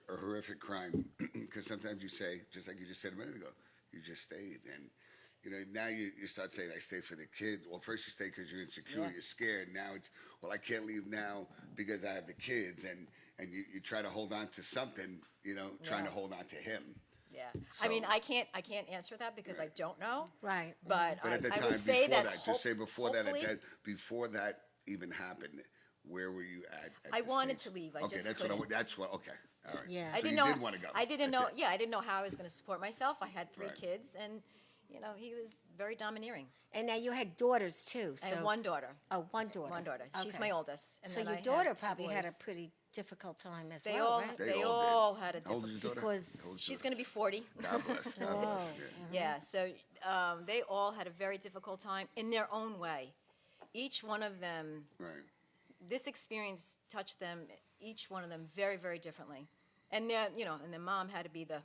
a horrific crime, because sometimes you say, just like you just said a minute ago, you just stayed, and now you start saying, I stay for the kid. Well, first you stay because you're insecure, Yeah. you're scared. Now it's, well, I can't leave now because I have the kids, and you try to hold on to something, trying to Yeah. hold on to him. Yeah. I mean, So- I can't answer that because I don't know. Right. But, But at the I time would say before that, that, just say before hopefully- before that even happened, where were you at I the wanted stage? to leave, I Okay, just that's couldn't. okay. All right. Yeah. I So didn't you know. did want to go. I didn't That's know. it. Yeah, I didn't know how I was going to support myself. I had 3 Right. kids, and he was very domineering. And now you had daughters too. So I had one daughter. Oh, one daughter. One daughter. She's Okay. my oldest. And So then your I had daughter 2 probably had a boys. pretty difficult time as They well, all, right? They they all did. all had a How old is difficult. your daughter? Because How old is She's your going to be 40. daughter? God bless. God bless. Yeah. Yeah, so they all had a very difficult time in their own way. Each one of them, Right. this experience touched them, each one of them, very, very differently. And their, and their mom had to be the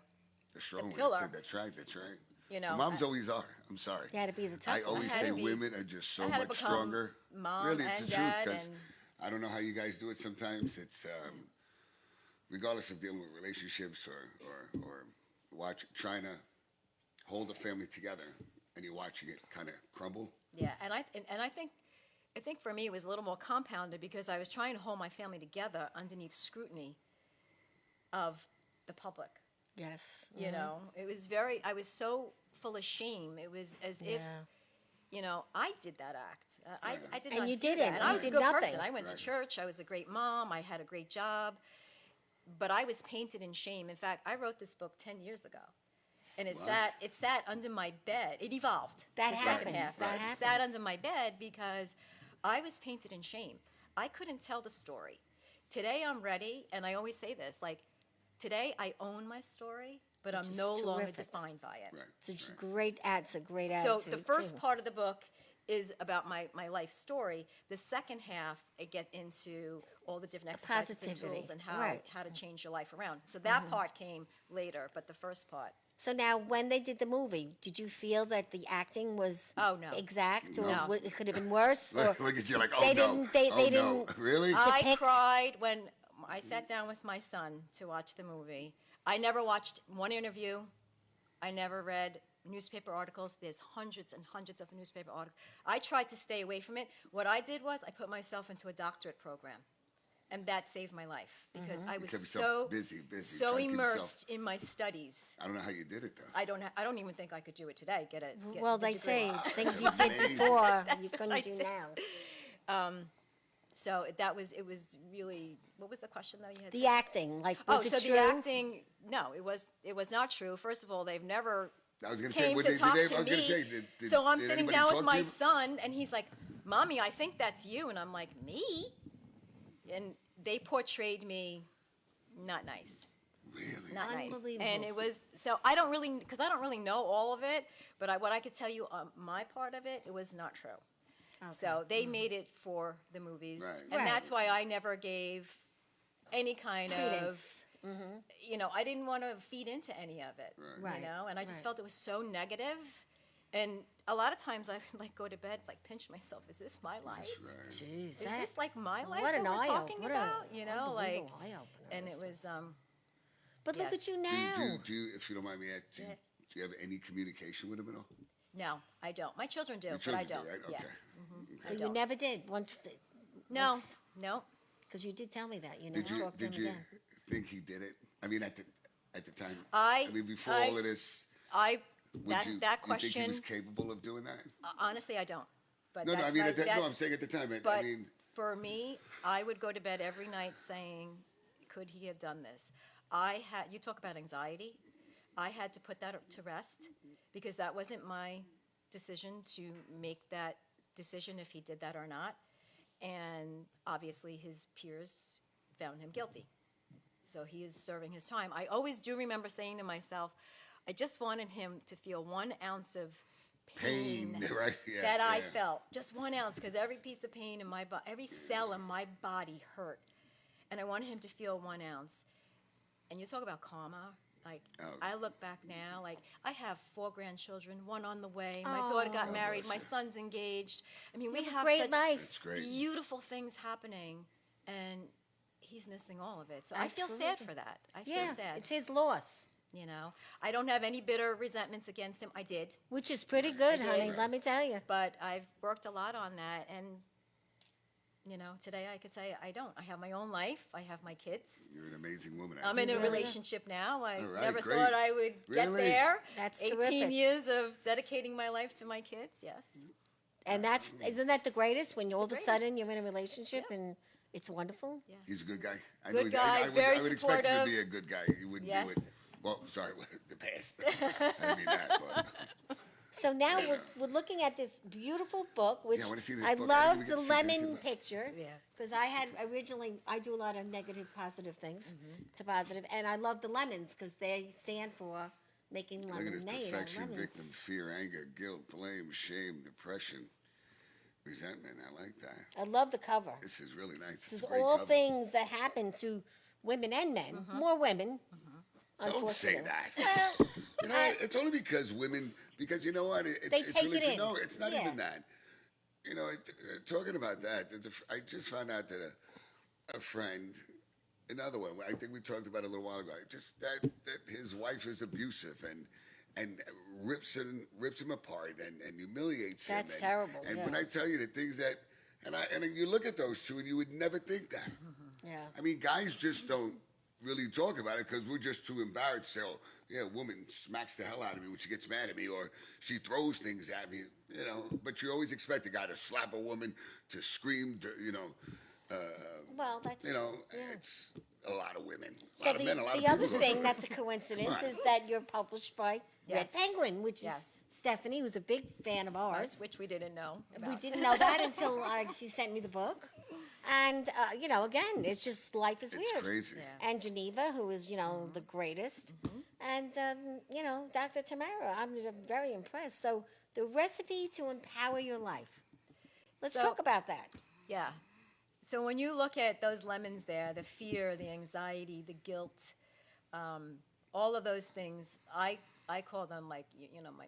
The strong one. pillar. That's right. That's right. You know, Well, moms I- always are. I'm sorry. you had to be the tough I one. always I had say to be- women are just so I had to much become stronger. mom Really, it's and the truth. dad Because and- I don't know how you guys do it sometimes. It's regardless of dealing with relationships or trying to hold a family together, and you're watching it kind of crumble. Yeah, and I think for me it was a little more compounded because I was trying to hold my family together underneath scrutiny of the public. Yes. You know, it was I was so full of shame. It was as if, I did that act. I did And not you do didn't. that. And I You was a did good nothing. person. I went to Right. church. I was a great mom. I had a great job. But I was painted in shame. In fact, I wrote this book 10 years ago. And it sat under my bed. It evolved. That the second happens. half. That It happens. sat under my bed because I was painted in shame. I couldn't tell the story. Today I'm ready, and I always say this, like, today I own my story, but Which I'm is no longer terrific. defined by it. Right. It's a right. great it's a great So attitude. the first too. part of the book is about my life story. The second half, I get into all the different exercises and positivity, tools and right. how to change your life around. So that part came later, but the first part. So now, when they did the movie, did you feel that the acting was Oh, no. exact, or No. it could have been worse? Or Look at you like, oh they no. didn't- they- oh they no. didn't- Really? I depict- cried when I sat down with my son to watch the movie. I never watched one interview. I never read newspaper articles. There's hundreds and hundreds of newspaper articles. I tried to stay away from it. What I did was I put myself into a doctorate program. And that saved my life because I was kept so yourself busy, so trying to keep yourself- immersed in my studies. I don't know how you did it though. I don't even think I could do it today. Get well, the they degree. say things you did amazing. before you That's what couldn't I do did. now. So it was really, what was the question that you had? The acting, like, was it so true? the acting, no, it was not true. First of all, they've never I was gonna say, came what to did talk they- to I was me. gonna say, did- So I'm did sitting anybody down talk with to my you? son, and he's like, "Mommy, I think that's you," and I'm like, "Me?" And they portrayed me not nice. Really? Not nice. Unbelievable. And it was so I don't really know all of it, but what I could tell you on my part of it, it was not true. So they made it for the movies, Right. and Right. that's why I never gave any kind Credence. of, I didn't want to feed into any of it, Right. and I just Right. felt it was so negative. And a lot of times I would like go to bed, like pinch myself. Is this my life? Right. Jeez, Is this like my life what that an we're eye talking opener. about? Like, Unbelievable eye-opener. and it was But look yeah. at you Do now. you, if you don't mind me asking, Yeah. do you have any communication with him at all? no, I don't. My children do, Your but I children don't. do, right? Yeah. Okay. So you don't. never did No, no. because you did tell me that you Did never you talked to him did you again. think he did it? I mean, at the time. I- mean, before I- all of this, I would that you that you think he question. was capable of doing that? Honestly, I don't. But No, no. I that's mean, my- no. I'm that's- saying at the time. I But mean, for me, I would go to bed every night saying, "Could he have done this?" You talk about anxiety. I had to put that to rest because that wasn't my decision to make that decision if he did that or not. And obviously, his peers found him guilty. So he is serving his time. I always do remember saying to myself, I just wanted him to feel 1 ounce of pain, right? Yeah, that I yeah. felt, just 1 ounce, because every piece of pain in my body, every cell in my body hurt, and I wanted him to feel 1 ounce. And you talk about karma. Like, Oh. I look back now, like, I have 4 grandchildren, 1 on the way. My daughter got God married. bless My you. son's engaged. I mean, we You have a have great such life. That's great. beautiful things happening, and he's missing all of it. So I feel sad Absolutely. for that. I feel Yeah, sad. it's his loss, I don't have any bitter resentments against him. I did. which is pretty good, did. honey. Let me tell you. But I've worked a lot on that, and today I could say I don't. I have my own life. I have my kids. You're an amazing woman. I'm in a Yeah. relationship now. I All right, never great. thought I would get Really? there. That's 18 terrific. years of dedicating my life to my kids. Yes. And isn't that the greatest when all of a greatest. sudden you're in a relationship and it's wonderful? Yeah. He's a good guy. I Good know guy, very I would expect him to supportive. be a good guy. He wouldn't Yes. do it. Well, sorry, the past. I didn't mean that. But So now we're looking at this beautiful book, which Yeah, I wanna see this I book. I didn't love even the get to see it. Can I see lemon the- picture. Yeah. Because I had originally, I do a lot of negative, positive things to positive, and I love the lemons because they stand for making Look at this: lemonade out of perfection, lemons. victim, fear, anger, guilt, blame, shame, depression, resentment. I like that. I love the cover. This is really nice. This It's is a great all cover. things that happen to women and men, more women. Don't say unfortunately. that. Well, You know, it's only because women. Because you know what? They It's take really it true. in. No, it's not Yeah. even that. You know, talking about that, I just found out that a friend, another one. I think we talked about it a little while ago. Just that his wife is abusive and rips him apart and humiliates him. That's terrible, And yeah. when I tell you the things that, and you look at those two and you would never think that. yeah. I mean, guys just don't really talk about it because we're just too embarrassed to say, oh, yeah, a woman smacks the hell out of me when she gets mad at me, or she throws things at me, you know. But you always expect a guy to slap a woman, to scream, to, Well, that's you know, true, yeah. it's a lot of women. A So lot of men, a lot the of other people. thing that's a coincidence Come on. is that you're published by Yes. Red Penguin, which Yes. is Stephanie, who's a big fan of ours. Which we didn't know. We about. didn't know that until she sent me the book. And, again, it's just life is It's weird. crazy. Yeah. And Geneva, who is, the greatest. And, Dr. Tamara, I'm very impressed. So the recipe to empower your life. Let's So- talk about that. Yeah. So when you look at those lemons there, the fear, the anxiety, the guilt, all of those things, I call them like,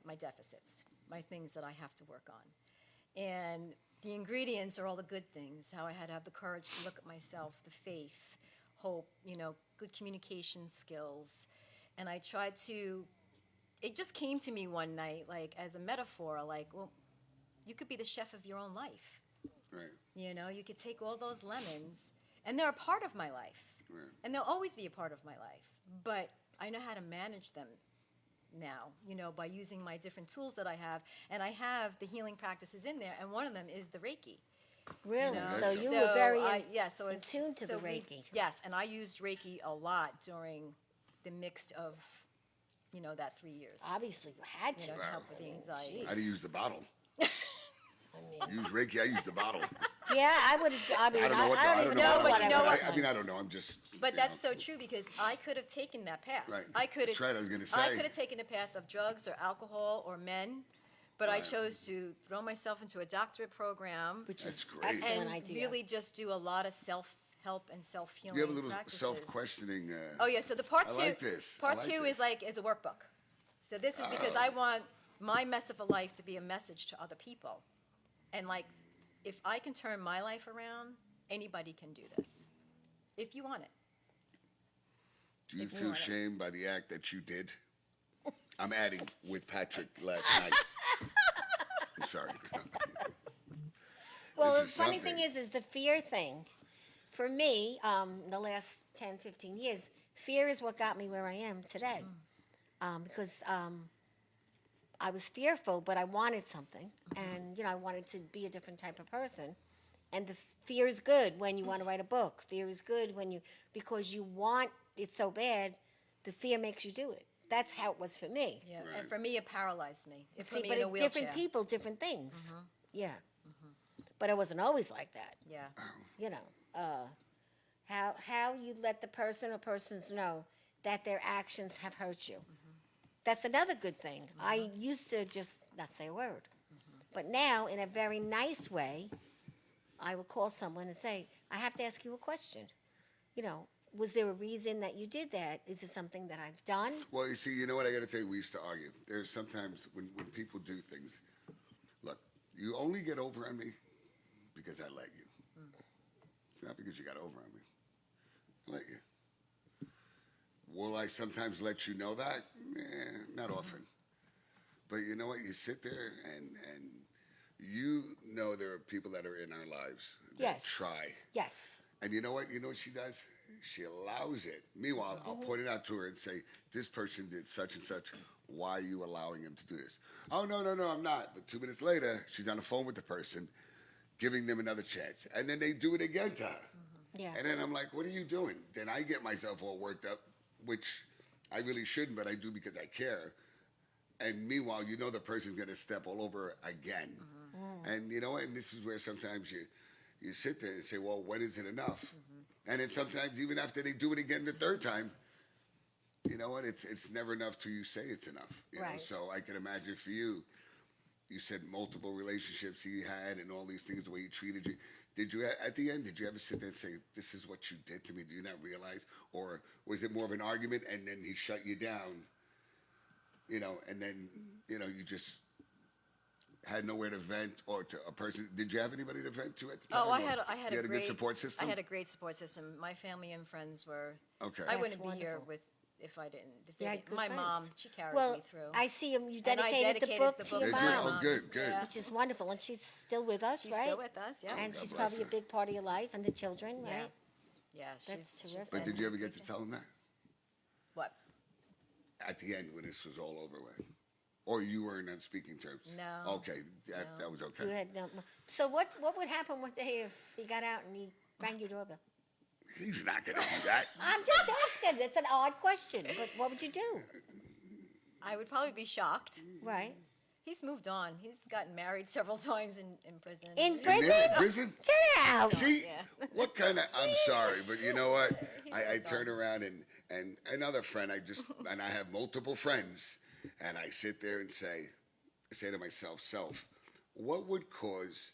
my deficits, my things that I have to work on. And the ingredients are all the good things, how I had to have the courage to look at myself, the faith, hope, good communication skills. And I tried to, it just came to me one night, like as a metaphor, like, well, you could be the chef of your own life. Right. You could take all those lemons, and they're a part of my life. Right. And they'll always be a part of my life. But I know how to manage them now, by using my different tools that I have. And I have the healing practices in there, and one of them is the Reiki. Really? know? So you were very so in it's- tune to the so we- Reiki. Yes, and I used Reiki a lot during the mix of, that 3 years. Obviously, you had to. To help with the anxiety. How do you use the bottle? I mean, Use Reiki. I use the bottle. yeah, I would have. I mean, I don't know what. I don't even know but what you I know would what? have I mean, done. I don't know. I'm just. But you that's know. so true because I could have taken that path. Right. I could have. That's right, I was gonna I say. could have taken the path of drugs or alcohol or men, but I Right. chose to throw myself into a doctorate program Which That's is great. excellent and idea. really just do a lot of self-help and self-healing You have a little practices. self-questioning. Oh yeah, so the part I two. like this. I Part like two this. is a workbook. So this is because I want my mess of a life to be a message to other people, and like, if I can turn my life around, anybody can do this, if you want it. Do you if you feel want it. shame by the act that you did? I'm adding with Patrick last night. I'm sorry. Well, This the is funny something. thing is the fear thing. For me, the last 10, 15 years, fear is what got me where I am today. Because I was fearful, but I wanted something. And, I wanted to be a different type of person. And the fear is good when you want to write a book. Fear is good because you want it so bad, the fear makes you do it. That's how it was for me. Yeah, Right. and for me, it paralyzed me. It See, put me but in a it's wheelchair. different people, different things. Yeah. But I wasn't always like that. Yeah. How you let the person or persons know that their actions have hurt you. That's another good thing. I used to just not say a word. But now, in a very nice way, I will call someone and say, I have to ask you a question. Was there a reason that you did that? Is it something that I've done? Well, you see, you know what I got to tell you? We used to argue. There's sometimes when people do things. Look, you only get over on me because I let you. It's not because you got over on me. I let you. Will I sometimes let you know that? Not often. But you know what? You sit there and there are people that are in our lives that Yes. try. Yes. And you know what? You know what she does? She allows it. Meanwhile, I'll point it out to her and say, this person did such and such. Why are you allowing him to do this? Oh, no, I'm not. But 2 minutes later, she's on the phone with the person, giving them another chance. And then they do it again to her. Yeah. And then I'm like, what are you doing? Then I get myself all worked up, which I really shouldn't, but I do because I care. And meanwhile, you know the person's going to step all over again. And you know what? And this is where sometimes you sit there and say, well, when is it enough? And then sometimes even after they do it again the third time, you know what? It's never enough till you say it's enough. You know? Right. So I can imagine for you, you said multiple relationships he had and all these things, the way he treated you. Did you, at the end, did you ever sit there and say, this is what you did to me? Do you not realize? Or was it more of an argument and then he shut you down, you know, and then, you know, you just had nowhere to vent or to a person? Did you have anybody to vent to at the time? Oh, I or had you a had a great good support system? I had a great support system. My family and friends were. Okay. I That's wouldn't be here wonderful. if I didn't. If You they had didn't. good My friends. mom, she carried Well, me through. I see him. You And I dedicated the book to your Did you? mom, Oh, good, good. Yeah. which is wonderful. And she's still with us, She's right? still with us, yeah. And God she's bless probably her. a big part of your life and the children, Yeah. right? Yeah, That's she's terrific. But did you ever get to tell him that? What? At the end when this was all over with? Or you weren't on speaking terms? No. Okay, that was okay. You had no. So what would happen one day if he got out and he rang your doorbell? He's not going to do that. I'm just asking. It's an odd question, but what would you do? I would probably be shocked. Right? He's moved on. He's gotten married several times in prison. In And prison? then in prison? Get out! See, Yeah. what kind of? I'm sorry, but you know what? He's I moved turn on. around and another friend. And I have multiple friends, and I sit there and say to myself, self, what would cause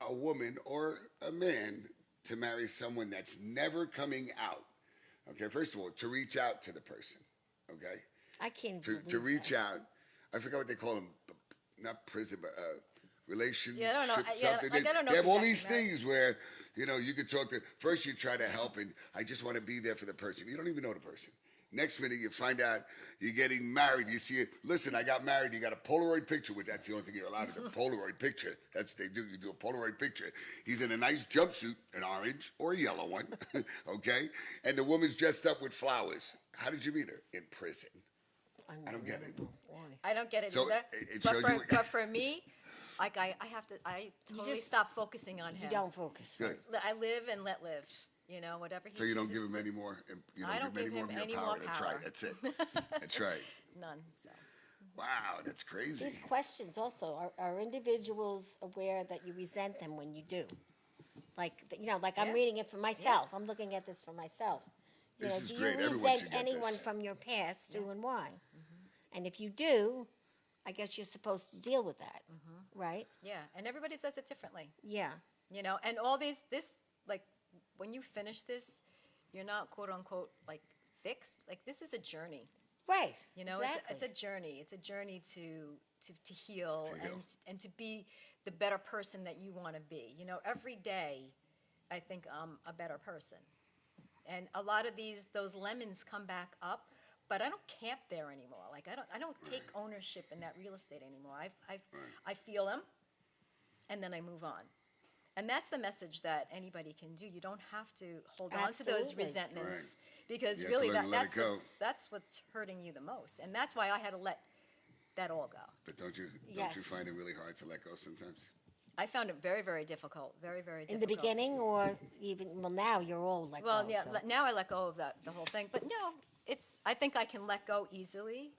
a woman or a man to marry someone that's never coming out? Okay, first of all, to reach out to the person. Okay, I can't to believe reach that. out. I forgot what they call them. Not prison, but relationship. Yeah, I don't know. Yeah, Something. like, I don't know They if have all he's these actually married. things where you could talk to. First, you try to help, and I just want to be there for the person. You don't even know the person. Next minute, you find out you're getting married. You see it. Listen, I got married. You got a Polaroid picture, which that's the only thing you're allowed is a Polaroid picture. That's what they do. You do a Polaroid picture. He's in a nice jumpsuit, an orange or a yellow one, okay? And the woman's dressed up with flowers. How did you meet her? In prison. I don't get it. I don't get it So either. it but, shows for, you- but for me, like I have to. I totally just- stop focusing on him. You don't focus. Good. I live and let live. You know, whatever he So you don't chooses give him to- any more. You I don't don't give him give any more of him your any power. more That's power. right. That's it. That's right. None. So. Wow, that's crazy. These questions also are individuals aware that you resent them when you do. Like like I'm Yeah. reading it for myself. I'm looking at this for myself. You This know, is do great. you Everyone resent should get anyone this. from your past, who and why? And if you do, I guess you're supposed to deal with that, right? Yeah, and everybody says it differently. Yeah. You know, and all this like when you finish this, you're not quote unquote like fixed. Like this is a journey. Right. You know, exactly. it's a journey. It's a journey to heal, To heal. and to be the better person that you want to be. You know, every day, I think I'm a better person, and a lot of those lemons come back up, but I don't camp there anymore. Like I don't take ownership in that real estate anymore. I feel them, and then I move on. And that's the message that anybody can do. You don't have to hold on to those Absolutely. resentments Right. because You have to really learn to let it go. that's what's hurting you the most. And that's why I had to let that all go. But don't you Yes. find it really hard to let go sometimes? I found it very, very difficult. Very, very In difficult. the beginning, or even now you're all like. Well, yeah, now I let go of the whole thing. But no, I think I can let go easily,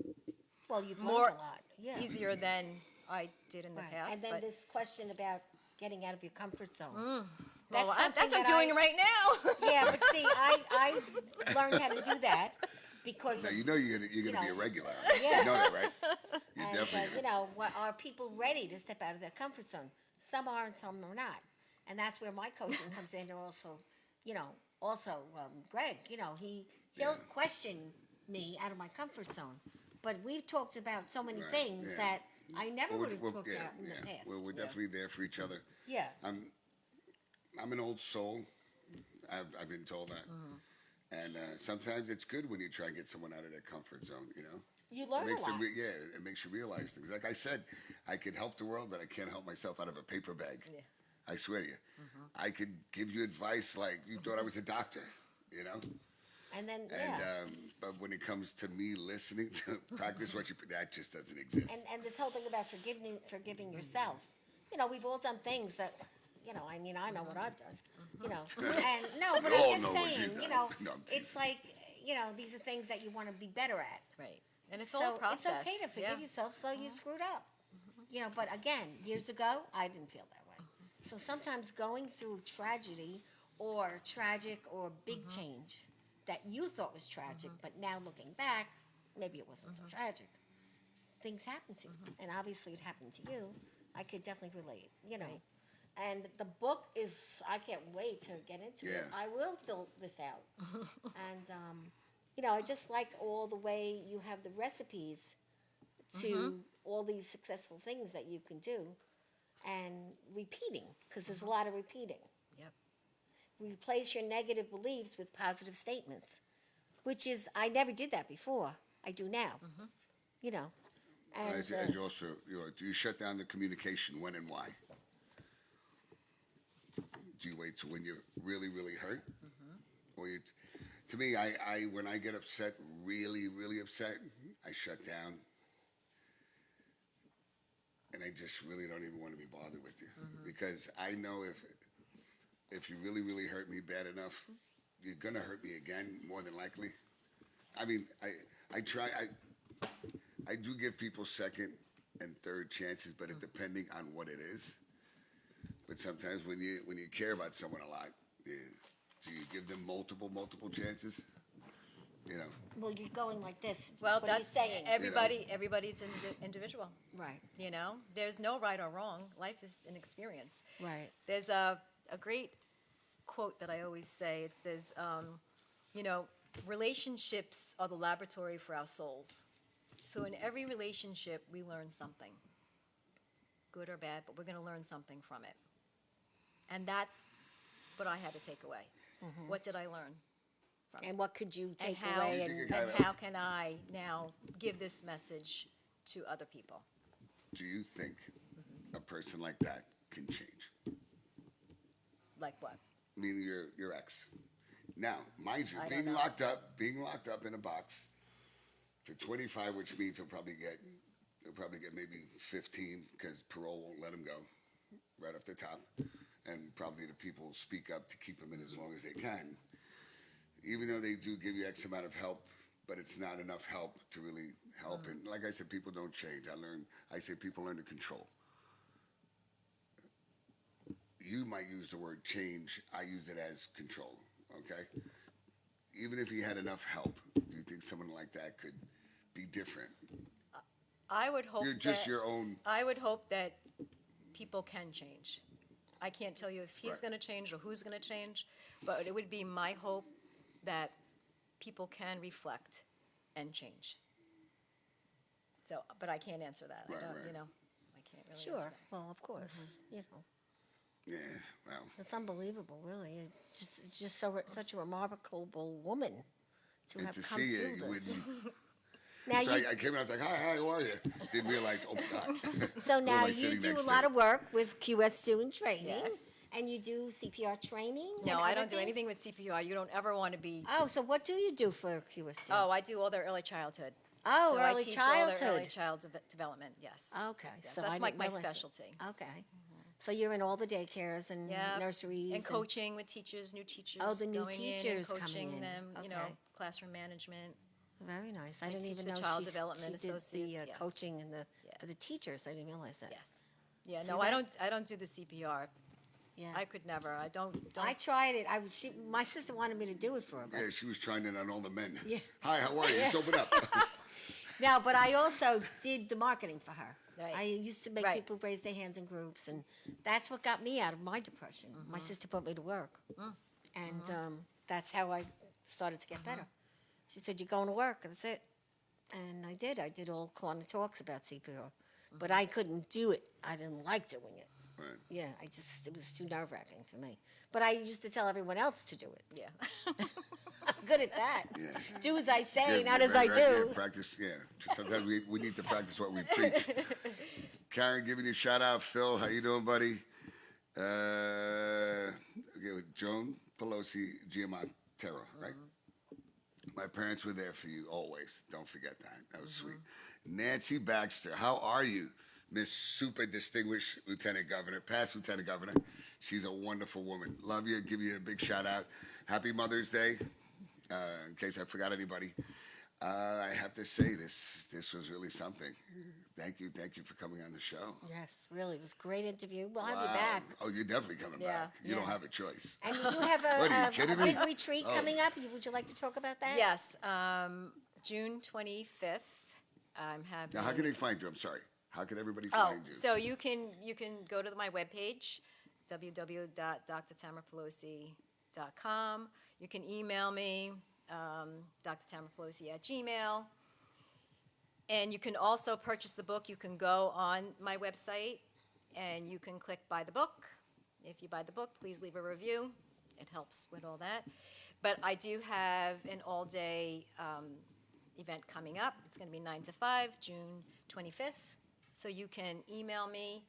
Well, you've more learned a lot. Yeah. easier than I did in the Right. past. And then but, this question about getting out of your comfort zone. well, That's that's something what I'm that doing right now. Yeah, but see, I learned how to do that because Now of, you know you're gonna be know. a regular. Yeah. You know that, right? You're and, definitely. are people ready to step out of their comfort zone? Some are and some are not. And that's where my coaching comes in, and also, Gregg, he'll question me out of my comfort zone. But we've talked about so many Right, things yeah. that I never Well, would have talked about in the past. We're definitely there for each other. Yeah. I'm an old soul. I've been told that. And sometimes it's good when you try and get someone out of their comfort zone. You learn It makes a lot. it makes you realize things. Like I said, I could help the world, but I can't help myself out of a paper bag. Yeah. I swear to you. I could give you advice like you thought I was a doctor, And then, but when it comes to me listening to practice what that just doesn't exist. and this whole thing about forgiving yourself. We've all done things that, I know what I've done. And no, but We all I'm just know what saying, you've done. No, I'm teasing. it's like, these are things that you want to be better at. Right. And it's So all a process. it's okay to forgive yourself, so you screwed up. You know, but again, years ago, I didn't feel that way. So sometimes going through tragedy or tragic or big change that you thought was tragic, but now looking back, maybe it wasn't so tragic. Things happen to you, and obviously it happened to you. I could definitely relate, you know. Right. And the book is, I can't wait to get into it. Yeah. I will fill this out. And, you know, I just like all the way you have the recipes to all these successful things that you can do and repeating, because there's a lot of repeating. Yep. Replace your negative beliefs with positive statements, which is, I never did that before. I do now, you know. And, And you also, do you shut down the communication when and why? Do you wait till when you're really, really hurt? Or you, to me, when I get upset, really, really upset, I shut down. And I just really don't even want to be bothered with you. Because I know if you really, really hurt me bad enough, you're going to hurt me again, more than likely. I mean, I do give people second and third chances, but it depending on what it is. But sometimes when you care about someone a lot, do you give them multiple chances? You know. well, you're going like this. Well, what are you that's saying? everybody's individual. Right, You know, there's no right or wrong. Life is an experience. right. There's a great quote that I always say. It says, you know, relationships are the laboratory for our souls. So in every relationship, we learn something, good or bad, but we're going to learn something from it. And that's what I had to take away. What did I learn? And what could you take how, away? You think And it And how can I now give this message to other people? Do you think a person like that can change? Like what? Meaning your ex. Now, mind you, I don't being know. locked up in a box for 25, which means he'll probably get maybe 15 because parole won't let him go right off the top, and probably the people will speak up to keep him in as long as they can. Even though they do give you X amount of help, but it's not enough help to really help. And like I said, people don't change. I say people learn to control. You might use the word change. I use it as control, okay? Even if he had enough help, do you think someone like that could be different? I would hope You're just that, your own. I would hope that people can change. I can't tell you if he's Right. going to change or who's going to change, but it would be my hope that people can reflect and change. So, but I can't answer that. Right, I don't, right. you know, I can't really sure, answer that. well, of course, you know. Yeah, well. It's unbelievable, really. It's just such a remarkable woman to And have to come see through it, you this. wouldn't. Now So you, I came in, I was like, hi, how are you? Didn't realize, oh my God. so Who now am I you sitting do a next lot to? of work with QS2 and training, Yes. and you do CPR training. No, and I other don't do things? anything with CPR. You don't ever want to be. Oh, so what do you do for QS2? Oh, I do all their early childhood. Oh, so early I teach all their early childhood. child development. Yes. Okay, Yes, so that's I like didn't my realize that. specialty. Okay, so you're in all the daycares and Yeah. nurseries And coaching with teachers, new teachers. Oh, the new going in and teachers coming coaching in. them. You know, Okay. classroom management. Very nice. I I didn't teach even the know child she development did the associates, yes. coaching and Yeah. for the teachers. I didn't realize that. Yes. Yeah. See No, that? I don't do the CPR. Yeah. I could never. I don't. I tried it. My sister wanted me to do it for her. But Yeah, she was trying it on all the men. Yeah. Hi, how are you? Just open up. now, but I also did the marketing for her. Right. I used to make Right. people raise their hands in groups, and that's what got me out of my depression. My sister put me to work, and that's how I started to get better. She said, "You're going to work. That's it," and I did. I did all corner talks about CPR, but I couldn't do it. I didn't like doing it. Right. Yeah, it was too nerve-wracking for me. But I used to tell everyone else to do it. Yeah. I'm good at that. Yeah. Do as I say, Yeah, not as I right, do. Yeah, practice, yeah. Sometimes we need to practice what we preach. Karen, giving you a shout out. Phil, how you doing, buddy? Okay, with Joan Pelosi Giamantero, right? My parents were there for you always. Don't forget that. That was sweet. Nancy Baxter, how are you? Miss Super Distinguished Lieutenant Governor, past Lieutenant Governor. She's a wonderful woman. Love you. Give you a big shout out. Happy Mother's Day, in case I forgot anybody. I have to say this was really something. Thank you for coming on the show. Yes, really, it was a great interview. We'll have you Wow. back. Oh, you're definitely coming Yeah, back. You don't yeah. have a choice. And you do have What, are you a kidding me? big retreat Oh. coming up. Would you like to talk about that? Yes, June 25th. I'm having. Now, how can they find you? I'm sorry. How can everybody Oh, find you? so you can go to my webpage, www.DrTamaraPelosi.com. You can email me, drtamarapelosi@gmail. And you can also purchase the book. You can go on my website and you can click buy the book. If you buy the book, please leave a review. It helps with all that. But I do have an all-day event coming up. It's going to be 9 to 5, June 25th. So you can email me.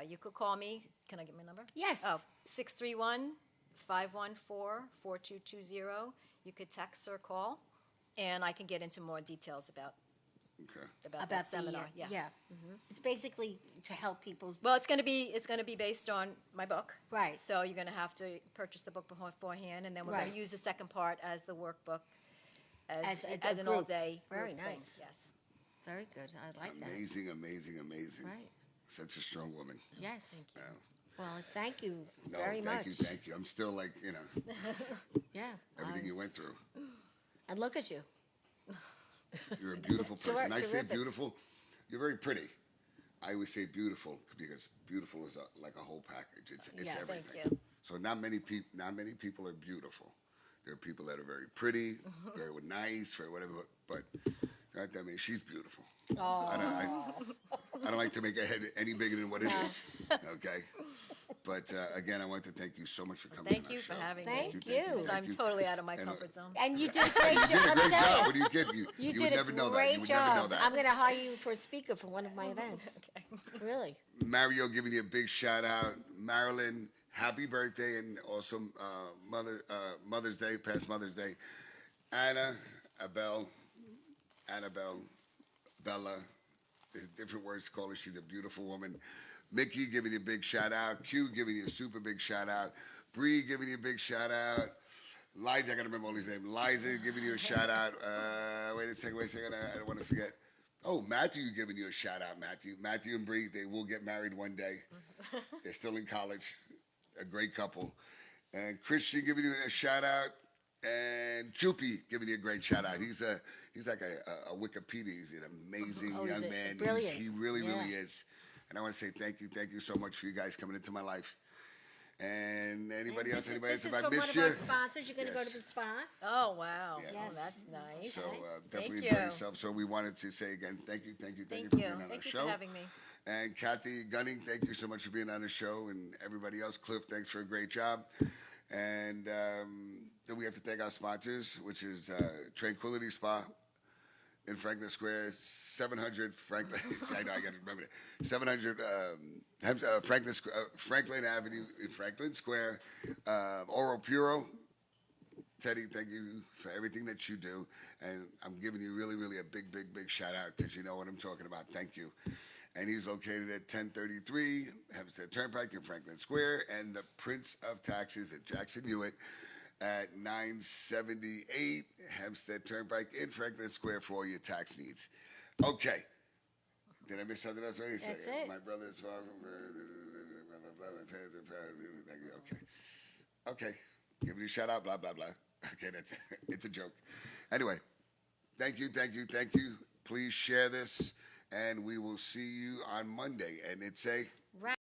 You could call me. Can I get my number? Yes. Oh, 631-514-4220. You could text or call, and I can get into more details about Okay. that seminar. Yeah. It's basically to help people. Well, it's going to be based on my book. Right. So you're going to have to purchase the book beforehand, and then we're going Right. to use the second part as the workbook, As a an group. all-day. Very group thing. nice. Yes. Very good. I like that. Amazing. Right. Such a strong woman. Yes. Thank you. Wow. Well, thank you No, very much. thank you. I'm still like, Yeah. everything you went through. And look at you. You're a beautiful person. I say Terrific. beautiful. You're very pretty. I always say beautiful because beautiful is like a whole package. It's Yeah, thank everything. you. So not many people are beautiful. There are people that are very pretty, very nice, very whatever. But I mean, she's beautiful. I don't like to make her head any bigger than what it is. Okay. But again, I want to thank you so much for coming. Thank on you our for show. having me. Thank you. Because I'm totally out of my And, comfort zone. And you did a great You job. did a I'm great job. telling What do you get? You You would did a never know that. great You would never know job. that. I'm going to hire you for a speaker for one of my events. Okay. Really. Mario giving you a big shout out. Marilyn, happy birthday and also Mother's Day, past Mother's Day. Annabelle, Bella, there's different words to call her. She's a beautiful woman. Mickey giving you a big shout out. Q giving you a super big shout out. Bree giving you a big shout out. Liza, I gotta remember all these names. Liza giving you a shout out. Wait a second. I don't want to forget. Oh, Matthew giving you a shout out. Matthew and Bree, they will get married one day. They're still in college. A great couple. And Christian giving you a shout out. And Choopy giving you a great shout out. He's like a Wikipedia. He's an amazing Oh, he's young a- man. brilliant. He really Yeah. is. And I want to say thank you so much for you guys coming into my life. And anybody else, This if I is from missed one you, of our sponsors. You're going to go Yes. to the spa. Oh, wow. Yeah. Oh, Yes. that's nice. so definitely Thank enjoy you. yourself. So we wanted to say again, thank you Thank for you. being on Thank our you show. for having me. And Kathy Gunning, thank you so much for being on the show, and everybody else. Cliff, thanks for a great job. And then we have to thank our sponsors, which is Tranquility Spa in Franklin Square, 700 Franklin. I know, I got to remember it. 700 Franklin Avenue in Franklin Square. Oro Puro. Teddy, thank you for everything that you do. And I'm giving you really, really a big shout out because you know what I'm talking about. Thank you. And he's located at 1033 Hempstead Turnpike in Franklin Square, and the Prince of Taxes at Jackson Hewitt at 978 Hempstead Turnpike in Franklin Square for all your tax needs. Okay. Did I miss something else? Wait a second. That's it. My brother's father. Okay. Okay. Give me a shout out, blah, blah, blah. Okay, that's it. It's a joke. Anyway, thank you. Please share this, and we will see you on Monday. And it's a